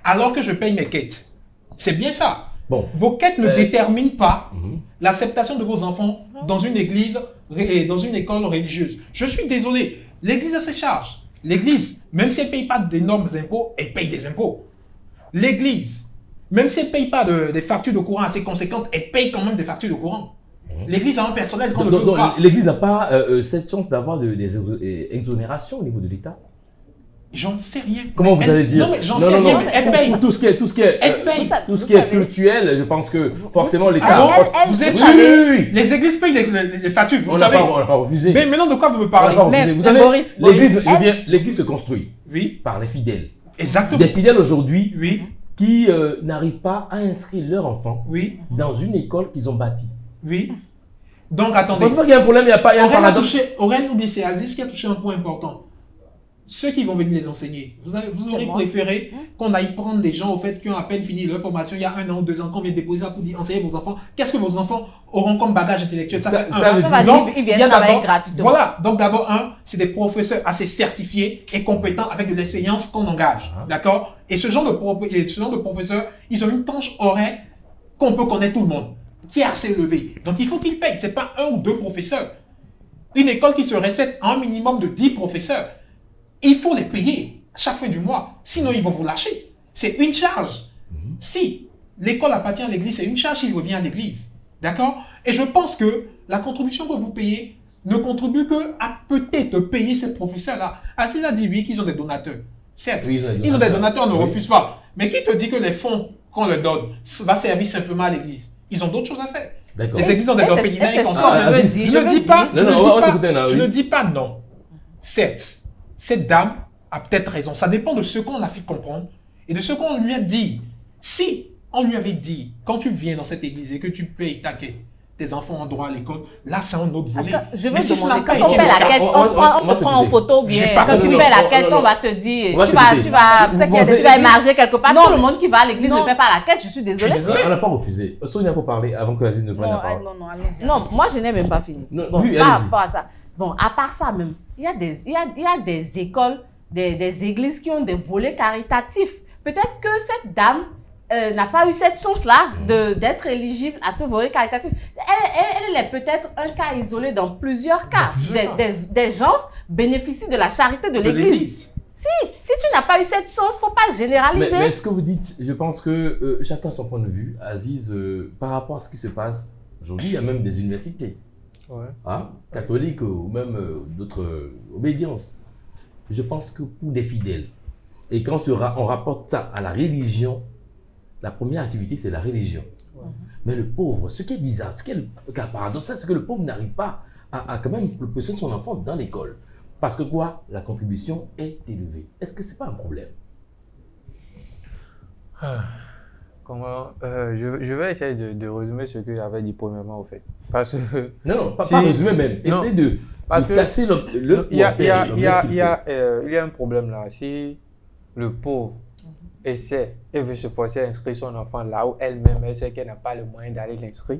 Alors que je paye mes quêtes. C'est bien ça. Bon. Vos quêtes ne déterminent pas l'acceptation de vos enfants dans une église et dans une école religieuse. Je suis désolé. L'église a ses charges. L'église, même si elle ne paye pas d'énormes impôts, elle paye des impôts. L'église, même si elle ne paye pas des factures de courant assez conséquentes, elle paye quand même des factures de courant. L'église a un personnel qu'on ne veut pas. L'église n'a pas cette chance d'avoir des exonérations au niveau de l'État? J'en sais rien. Comment vous allez dire? Non, mais j'en sais rien. Elle paye. Tout ce qui est culturel, je pense que forcément l'État. Vous êtes sûr? Les églises payent les factures. On n'a pas refusé. Mais maintenant, de quoi vous me parlez? Vous savez, l'église se construit par les fidèles. Exactement. Des fidèles aujourd'hui qui n'arrivent pas à inscrire leurs enfants dans une école qu'ils ont bâtie. Oui. Donc, attendez. Je pense pas qu'il y a un problème, il n'y a pas un paradoxe. Aurèle ou bien c'est Aziz qui a touché un point important. Ceux qui vont venir les enseigner, vous aurez préféré qu'on aille prendre des gens au fait qui ont à peine fini leur formation il y a 1 an ou 2 ans, qu'on vient déposer ça pour dire enseigner vos enfants. Qu'est-ce que vos enfants auront comme bagage intellectuel? Ça veut dire qu'ils viennent travailler gratuitement. Voilà, donc d'abord, c'est des professeurs assez certifiés et compétents avec de l'expérience qu'on engage. D'accord? Et ce genre de professeurs, ils ont une tranche horaire qu'on peut connaître tout le monde, qui est assez élevée. Donc il faut qu'ils payent. Ce n'est pas 1 ou 2 professeurs. Une école qui se respecte a un minimum de 10 professeurs. Il faut les payer chaque fin du mois, sinon ils vont vous lâcher. C'est une charge. Si l'école appartient à l'église, c'est une charge qui revient à l'église. D'accord? Et je pense que la contribution que vous payez ne contribue que à peut-être payer ces professeurs-là. Aziz a dit oui qu'ils ont des donateurs. Certes, ils ont des donateurs, on ne refuse pas. Mais qui te dit que les fonds qu'on leur donne va servir simplement à l'église? Ils ont d'autres choses à faire. Les églises ont des orphelinats et consorts. Je ne dis pas non. Certes. Cette dame a peut-être raison. Ça dépend de ce qu'on a fait comprendre et de ce qu'on lui a dit. Si on lui avait dit, quand tu viens dans cette église et que tu payes ta quête, tes enfants ont droit à l'école, là c'est un autre volet. Je vais te demander, quand on paie la quête, on te prend en photo bien. Quand tu paies la quête, on va te dire, tu vas émarger quelque part. Tout le monde qui va à l'église ne paie pas la quête, je suis désolée. On n'a pas refusé. Sonia, il faut parler avant que Aziz ne prenne la parole. Non, moi je n'ai même pas fini. Bon, par rapport à ça. Bon, à part ça même, il y a des écoles des églises qui ont des volets caritatifs. Peut-être que cette dame n'a pas eu cette chance-là d'être éligible à ce volet caritatif. Elle est peut-être un cas isolé dans plusieurs cas. Des gens bénéficient de la charité de l'église. Si tu n'as pas eu cette chance, il ne faut pas généraliser. Mais ce que vous dites, je pense que chacun a son point de vue. Aziz, par rapport à ce qui se passe, aujourd'hui, il y a même des universités catholiques ou même d'autres obédiences. Je pense que pour des fidèles, et quand on rapporte ça à la religion, la première activité, c'est la religion. Mais le pauvre, ce qui est bizarre, ce qui est paradoxal, c'est que le pauvre n'arrive pas à quand même pousser son enfant dans l'école. Parce que quoi? La contribution est élevée. Est-ce que ce n'est pas un problème? Je vais essayer de résumer ce que j'avais dit premièrement, au fait. Parce que... Non, pas résumer même. Essaye de casser le... Il y a un problème là. Si le pauvre essaie et veut se forcer à inscrire son enfant là où elle-même, elle sait qu'elle n'a pas le moyen d'aller l'inscrire.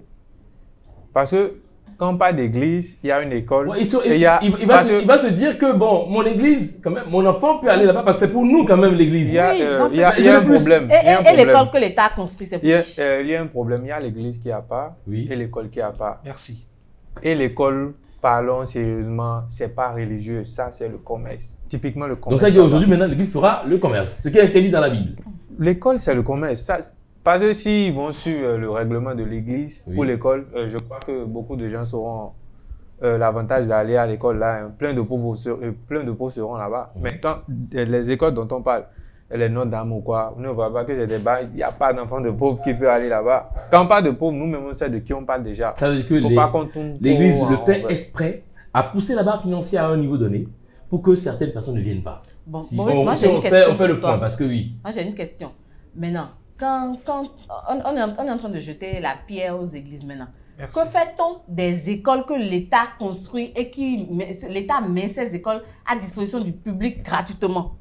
Parce que quand on parle d'église, il y a une école. Ouais, il va se dire que bon, mon église, quand même, mon enfant peut aller là-bas parce que c'est pour nous quand même l'église. Il y a un problème. Et l'école que l'État a construit, c'est pour il y a un problème. Il y a l'église qui a pas et l'école qui a pas. Merci. Et l'école, parlons sérieusement, c'est pas religieux. Ça, c'est le commerce. Typiquement le commerce. Donc ça veut dire qu'aujourd'hui, maintenant, l'église fera le commerce. Ce qui est interdit dans la Bible. L'école, c'est le commerce. Ça, parce que s'ils vont sur le règlement de l'église ou l'école, je crois que beaucoup de gens sauront l'avantage d'aller à l'école là. Plein de pauvres seront là-bas. Mais quand les écoles dont on parle, les Notre-Dame ou quoi, on ne voit pas que c'est des bars, il n'y a pas d'enfant de pauvre qui peut aller là-bas. Quand on parle de pauvres, nous-mêmes on sait de qui on parle déjà. Ça veut dire que l'église le fait exprès à pousser la barre financière à un niveau donné pour que certaines personnes ne viennent pas. Bon, si Boris, moi j'ai une question. On fait le point parce que oui. Moi j'ai une question. Maintenant, quand on est en train de jeter la pierre aux églises maintenant, que fait-on des écoles que l'État construit et l'État met ces écoles à disposition du public gratuitement?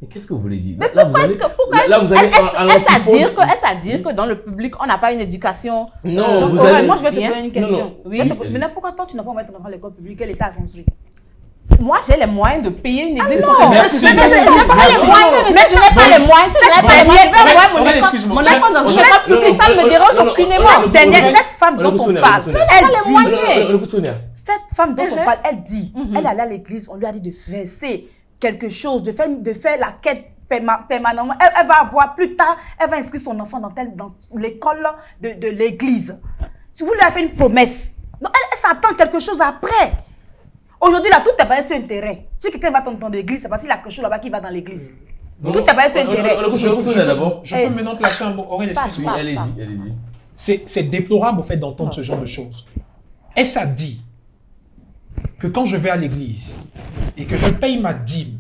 Mais qu'est-ce que vous voulez dire? Mais pourquoi est-ce à dire que dans le public, on n'a pas une éducation? Non, moi je vais te poser une question. Oui. Mais pourquoi toi tu n'as pas envoyé ton enfant à l'école publique que l'État a construit? Moi, j'ai les moyens de payer une église. Merci. Mais je n'ai pas les moyens. Si je n'ai pas les moyens, mon enfant dans une école publique, ça ne me dérange aucunement. Cette femme dont on parle, cette femme dont on parle, elle dit, elle allait à l'église, on lui a dit de verser quelque chose, de faire la quête permanemment. Elle va avoir plus tard, elle va inscrire son enfant dans l'école de l'église. Si vous lui avez fait une promesse, elle s'attend quelque chose après. Aujourd'hui, là, tout est basé sur intérêt. Si quelqu'un va dans l'église, c'est parce qu'il y a quelque chose là-bas qui va dans l'église. Tout est basé sur intérêt. Je peux maintenant placer un mot. Aurélien, excuse-moi. Allez-y. C'est déplorable, au fait, d'entendre ce genre de choses. Est-ce à dire que quand je vais à l'église et que je paye ma dîme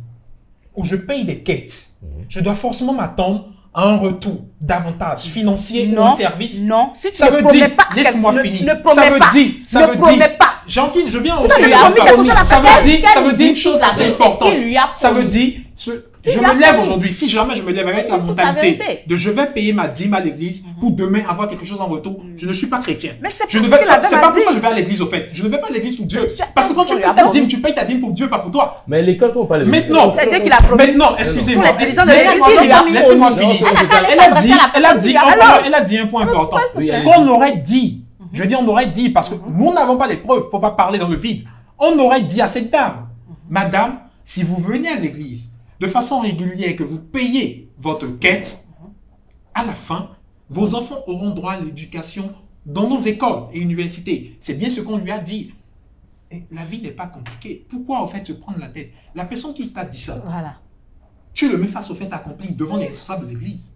ou je paye des quêtes, je dois forcément m'attendre à un retour davantage financier ou service? Non, si tu ça veut dire, laisse-moi finir. Ça veut dire, je viens au ça veut dire une chose assez importante. Ça veut dire, je me lève aujourd'hui, si jamais je me lève avec la mentalité de je vais payer ma dîme à l'église pour demain avoir quelque chose en retour, je ne suis pas chrétien. C'est pas pour ça que je vais à l'église au fait. Je ne vais pas à l'église pour Dieu. Parce que quand tu payes ta dîme, tu payes ta dîme pour Dieu, pas pour toi. Mais l'école, on parle de maintenant, c'est Dieu qui l'a promis. Maintenant, excusez-moi. Laissez-moi finir. Elle a dit un point important. Qu'on aurait dit, je dis on aurait dit, parce que nous n'avons pas les preuves, il ne faut pas parler dans le vide. On aurait dit à cette dame, madame, si vous venez à l'église de façon régulière et que vous payez votre quête, à la fin, vos enfants auront droit à l'éducation dans nos écoles et universités. C'est bien ce qu'on lui a dit. Et la vie n'est pas compliquée. Pourquoi en fait se prendre la tête? La personne qui t'a dit ça, tu le mets face au fait accompli devant les responsables de l'église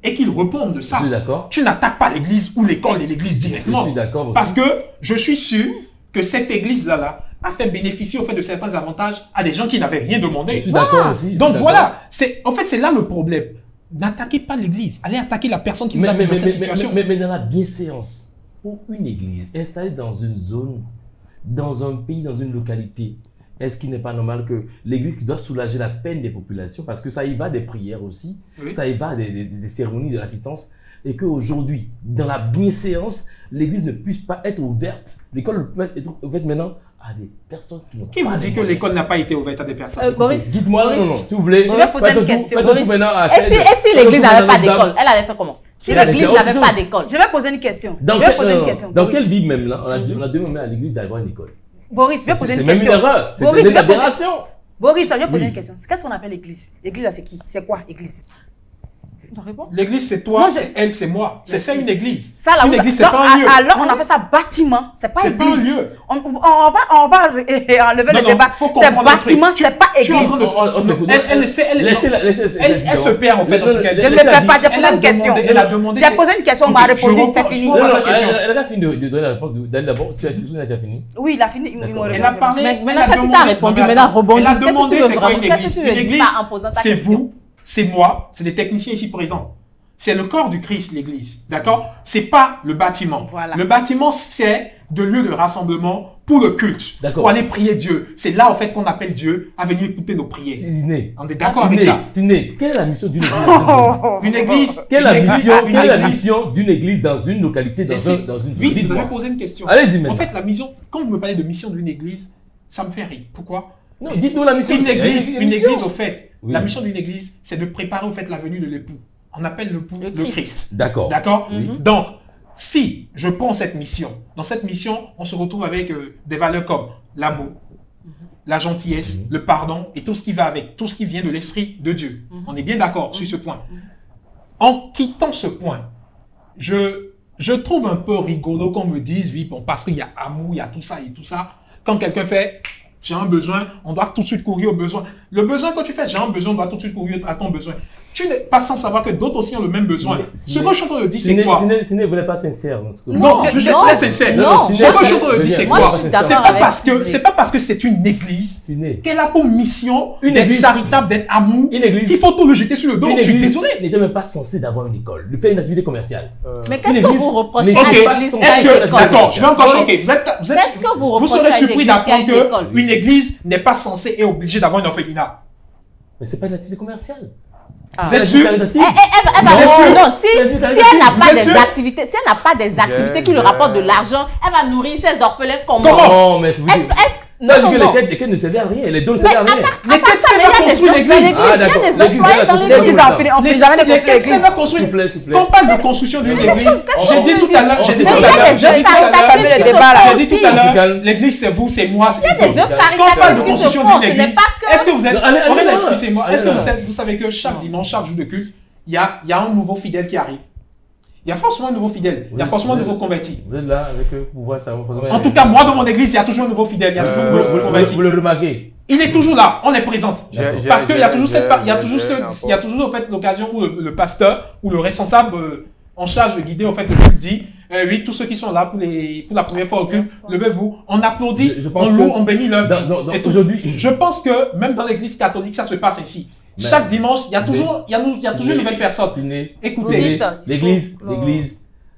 et qu'ils répondent de ça. Tu n'attaques pas l'église ou l'école de l'église directement. Je suis d'accord. Parce que je suis sûr que cette église-là a fait bénéficier au fait de certains avantages à des gens qui n'avaient rien demandé. Je suis d'accord aussi. Donc voilà, en fait c'est là le problème. N'attaquez pas l'église, allez attaquer la personne qui vous a mis dans cette situation. Mais dans la bienséance, pour une église installée dans une zone, dans un pays, dans une localité, est-ce qu'il n'est pas normal que l'église qui doit soulager la peine des populations, parce que ça y va des prières aussi, ça y va des cérémonies de l'assistance, et qu'aujourd'hui, dans la bienséance, l'église ne puisse pas être ouverte, l'école peut être ouverte maintenant à des personnes qui n'ont pas. Qui vous dit que l'école n'a pas été ouverte à des personnes? Dites-moi, non, s'il vous plaît. Je vais poser une question. Et si l'église n'avait pas d'école, elle allait faire comment? Si l'église n'avait pas d'école. Je vais poser une question. Dans quelle Bible même là, on a demandé à l'église d'avoir une école? Boris, je vais poser une question. C'est même une erreur. C'est une aberration. Boris, je vais poser une question. Qu'est-ce qu'on appelle l'église? L'église, c'est qui? C'est quoi, église? L'église, c'est toi, c'est elle, c'est moi. C'est ça une église. Ça, là, une église, c'est pas un lieu. Alors, on appelle ça bâtiment. C'est pas église. C'est pas un lieu. On va enlever le débat. C'est bâtiment, c'est pas église. Elle se perd en fait dans ce qu'elle dit. Je ne me perds pas, j'ai posé une question. J'ai posé une question, on m'a répondu, c'est fini. Elle a fini de donner la réponse d'abord. Tu as déjà fini? Oui, il a fini. Elle a parlé. Maintenant, quand tu t'as répondu, maintenant rebondis. Elle a demandé c'est quoi une église. Une église, c'est vous. C'est moi, c'est les techniciens ici présents. C'est le corps du Christ, l'église. D'accord? C'est pas le bâtiment. Voilà. Le bâtiment, c'est de lieu de rassemblement pour le culte. Pour aller prier Dieu. C'est là, en fait, qu'on appelle Dieu à venir écouter nos prières. On est d'accord avec ça? Ciné, quelle est la mission d'une église? Une église. Quelle est la mission d'une église dans une localité, dans une ville? Oui, vous avez posé une question. Allez-y, maintenant. En fait, la mission, quand vous me parlez de mission d'une église, ça me fait rire. Pourquoi? Non, dites-nous la mission. Une église, au fait, la mission d'une église, c'est de préparer au fait la venue de l'époux. On appelle l'époux le Christ. D'accord. D'accord. Donc, si je prends cette mission, dans cette mission, on se retrouve avec des valeurs comme l'amour, la gentillesse, le pardon et tout ce qui va avec, tout ce qui vient de l'Esprit de Dieu. On est bien d'accord sur ce point. En quittant ce point, je trouve un peu rigolo qu'on me dise, oui, bon, parce qu'il y a amour, il y a tout ça et tout ça. Quand quelqu'un fait... J'ai un besoin, on doit tout de suite courir au besoin. Le besoin, quand tu fais j'ai un besoin, on doit tout de suite courir à ton besoin. Tu n'es pas sans savoir que d'autres aussi ont le même besoin. Ce que je suis en train de dire, c'est quoi? Ciné, vous n'êtes pas sincère. Non, je suis très sincère. Ce que je suis en train de dire, c'est quoi? C'est pas parce que c'est une église qu'elle a pour mission d'être charitable, d'être amour, qu'il faut tout le jeter sur le dos. Je suis désolé. Une église n'était même pas censée d'avoir une école, de faire une activité commerciale. Mais qu'est-ce que vous reprochez à l'église? D'accord, je vais encore choquer. Vous serez surpris d'apprendre qu'une église n'est pas censée et obligée d'avoir une orphelinat. Mais c'est pas une activité commerciale. Vous êtes sûr? Non, si elle n'a pas des activités, si elle n'a pas des activités qui lui rapportent de l'argent, elle va nourrir ses orphelins comment? Non, mais ça veut dire que les quêtes ne servaient à rien, les dons ne servaient à rien. Les quêtes servent à construire l'église. Ah d'accord, l'église servent à construire. Quand on parle de construction d'une église, j'ai dit tout à l'heure, l'église c'est vous, c'est moi, c'est ça. Quand on parle de construction d'une église, est-ce que vous êtes, excusez-moi, est-ce que vous savez que chaque dimanche, chaque jour de culte, il y a un nouveau fidèle qui arrive? Il y a forcément un nouveau fidèle, il y a forcément un nouveau converti. Vous êtes là avec eux pour voir ça. En tout cas, moi dans mon église, il y a toujours un nouveau fidèle, il y a toujours un nouveau converti. Vous le remarquez? Il est toujours là, on les présente. Parce qu'il y a toujours en fait l'occasion où le pasteur ou le responsable en charge de guider en fait le culte dit oui, tous ceux qui sont là pour la première fois au culte, levez-vous, on applaudit, on loue, on bénit l'œuvre. Aujourd'hui, je pense que même dans l'église catholique, ça se passe ainsi. Chaque dimanche, il y a toujours une nouvelle personne. Écoutez, l'église,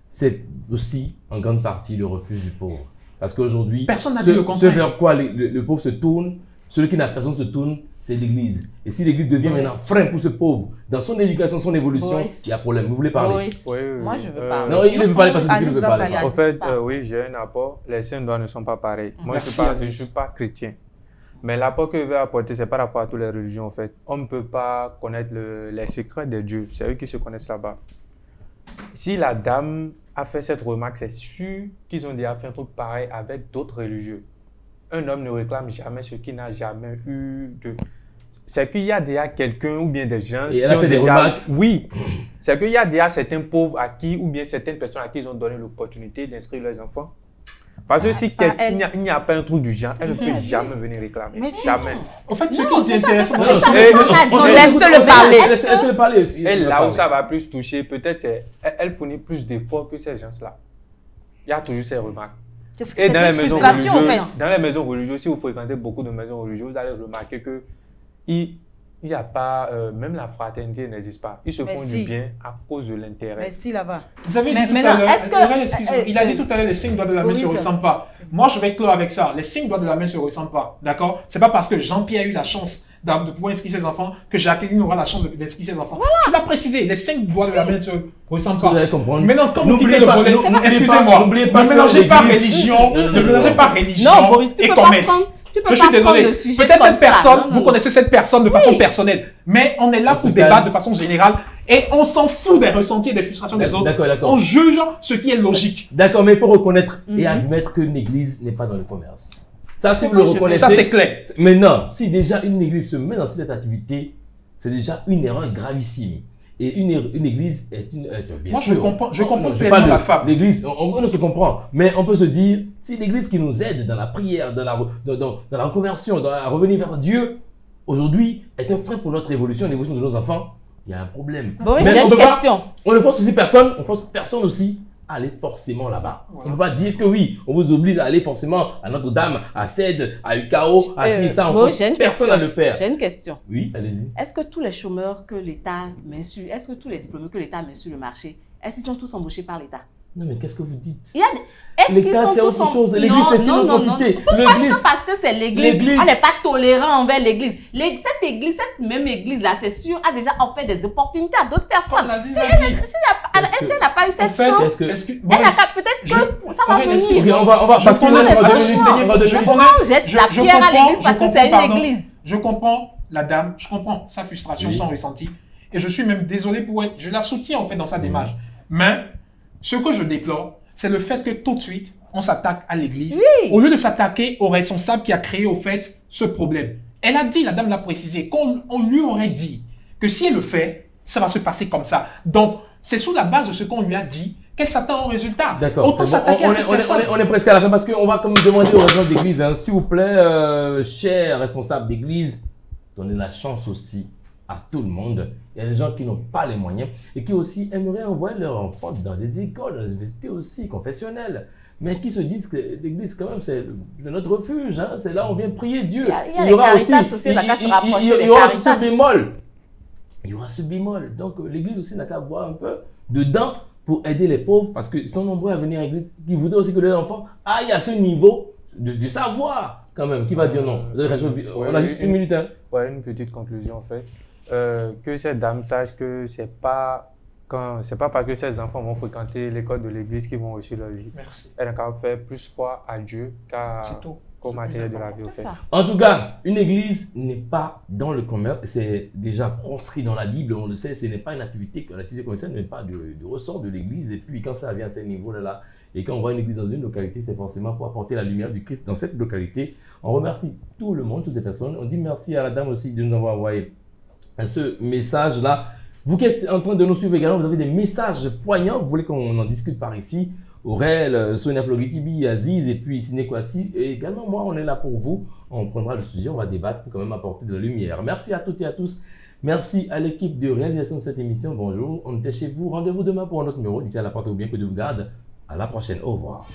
c'est aussi en grande partie le refuge du pauvre. Parce qu'aujourd'hui, personne n'a dit le contraire. Ce vers quoi le pauvre se tourne, celui qui n'a personne se tourne, c'est l'église. Et si l'église devient maintenant frein pour ce pauvre, dans son éducation, son évolution, il y a problème. Vous voulez parler? Moi, je veux parler. Non, il ne veut parler parce qu'il veut parler. En fait, oui, j'ai un apport. Les saints ne sont pas pareils. Moi, je ne suis pas chrétien. Mais l'apport que je veux apporter, c'est par rapport à toutes les religions, en fait. On ne peut pas connaître les secrets de Dieu. C'est eux qui se connaissent là-bas. Si la dame a fait cette remarque, c'est sûr qu'ils ont déjà fait un truc pareil avec d'autres religieux. Un homme ne réclame jamais ce qu'il n'a jamais eu de... C'est qu'il y a déjà quelqu'un ou bien des gens... Et elle a fait des remarques? Oui. C'est qu'il y a déjà certains pauvres à qui, ou bien certaines personnes à qui ils ont donné l'opportunité d'inscrire leurs enfants. Parce que si il n'y a pas un truc du genre, elle ne peut jamais venir réclamer. Jamais. En fait, ce qui est intéressant, laisse-le parler. Et là où ça va plus toucher, peut-être elle fournit plus d'efforts que ces gens-là. Il y a toujours ces remarques. Et dans les maisons religieuses, si vous fréquentez beaucoup de maisons religieuses, vous allez remarquer que il n'y a pas, même la fraternité n'existe pas. Ils se font du bien à cause de l'intérêt. Mais si là-bas. Vous avez dit tout à l'heure, il a dit tout à l'heure, les signes doigts de la main ne se ressemblent pas. Moi, je vais clore avec ça. Les signes doigts de la main ne se ressemblent pas. D'accord? C'est pas parce que Jean-Pierre a eu la chance de pouvoir inscrire ses enfants, que Jacqueline aura la chance d'inscrire ses enfants. Voilà. Tu l'as précisé, les 5 doigts de la main ne se ressemblent pas. Maintenant, quand vous quittez le volet, excusez-moi, ne mélangez pas religion, et commerce. Je suis désolé. Peut-être cette personne, vous connaissez cette personne de façon personnelle, mais on est là pour débattre de façon générale et on s'en fout des ressentis et des frustrations des autres. On juge ce qui est logique. D'accord, mais il faut reconnaître et admettre qu'une église n'est pas dans le commerce. Ça, si vous le reconnaissez. Ça, c'est clair. Mais non, si déjà une église se met dans cette activité, c'est déjà une erreur gravissime. Et une église est une... Moi, je comprends pleinement la femme. L'église, on se comprend. Mais on peut se dire, si l'église qui nous aide dans la prière, dans la reconversion, dans la revenir vers Dieu, aujourd'hui, est un frein pour notre évolution, l'évolution de nos enfants, il y a un problème. Boris, j'ai une question. On ne force aussi personne, on force personne aussi à aller forcément là-bas. Voilà. On ne peut pas dire que oui, on vous oblige à aller forcément à Notre-Dame, à CED, à UKO, à CISA, on force personne à le faire. J'ai une question. Oui, allez-y. Est-ce que tous les chômeurs que l'État met sur, est-ce que tous les diplômés que l'État met sur le marché, est-ce qu'ils sont tous embauchés par l'État? Non, mais qu'est-ce que vous dites? L'État, c'est autre chose. L'église, c'est une autre entité. Parce que c'est l'église. On n'est pas tolérant envers l'église. Cette même église-là, c'est sûr, a déjà offert des opportunités à d'autres personnes. Si elle n'a pas eu cette chance, peut-être que ça va venir. On va parce qu'on jette la pierre à l'église parce que c'est une église. Je comprends la dame, je comprends sa frustration, son ressenti. Et je suis même désolé pour elle. Je la soutiens en fait dans sa démarche. Mais ce que je déplore, c'est le fait que tout de suite, on s'attaque à l'église, au lieu de s'attaquer au responsable qui a créé au fait ce problème. Elle a dit, la dame l'a précisé, qu'on lui aurait dit que si elle le fait, ça va se passer comme ça. Donc, c'est sous la base de ce qu'on lui a dit qu'elle s'attend au résultat. D'accord. On est presque à la fin parce qu'on va comme demander aux responsables d'église, hein, s'il vous plaît, cher responsable d'église, donnez la chance aussi à tout le monde. Il y a des gens qui n'ont pas les moyens et qui aussi aimeraient envoyer leurs enfants dans des écoles, dans des universités aussi confessionnelles, mais qui se disent que l'église quand même c'est notre refuge, hein, c'est là où on vient prier Dieu. Il y aura aussi ce bémol. Il y aura ce bémol. Donc l'église aussi n'a qu'à voir un peu dedans pour aider les pauvres parce qu'ils sont nombreux à venir à l'église qui voudraient aussi que leurs enfants aillent à ce niveau de savoir quand même. Qui va dire non? On a juste une minute. Hein. Ouais, une petite conclusion en fait. Que cette dame sache que c'est pas parce que ces enfants vont fréquenter l'école de l'église qu'ils vont réussir leur vie. Merci. Elle n'a qu'à faire plus foi à Dieu qu'au matériel de la vie. En tout cas, une église n'est pas dans le commerce, c'est déjà proscrit dans la Bible, on le sait, ce n'est pas une activité commerciale, n'est pas de ressort de l'église. Et puis quand ça vient à ce niveau-là, et quand on voit une église dans une localité, c'est forcément pour apporter la lumière du Christ dans cette localité. On remercie tout le monde, toutes les personnes. On dit merci à la dame aussi de nous avoir envoyé ce message-là. Vous qui êtes en train de nous suivre également, vous avez des messages poignants, vous voulez qu'on en discute par ici. Aurel, Sonia Floritibi, Aziz et puis Sinekwasi. Et également, moi, on est là pour vous. On prendra le sujet, on va débattre pour quand même apporter de la lumière. Merci à toutes et à tous. Merci à l'équipe de réalisation de cette émission. Bonjour, on était chez vous. Rendez-vous demain pour un autre numéro. D'ici à la portez-vous bien, que Dieu vous garde. À la prochaine. Au revoir.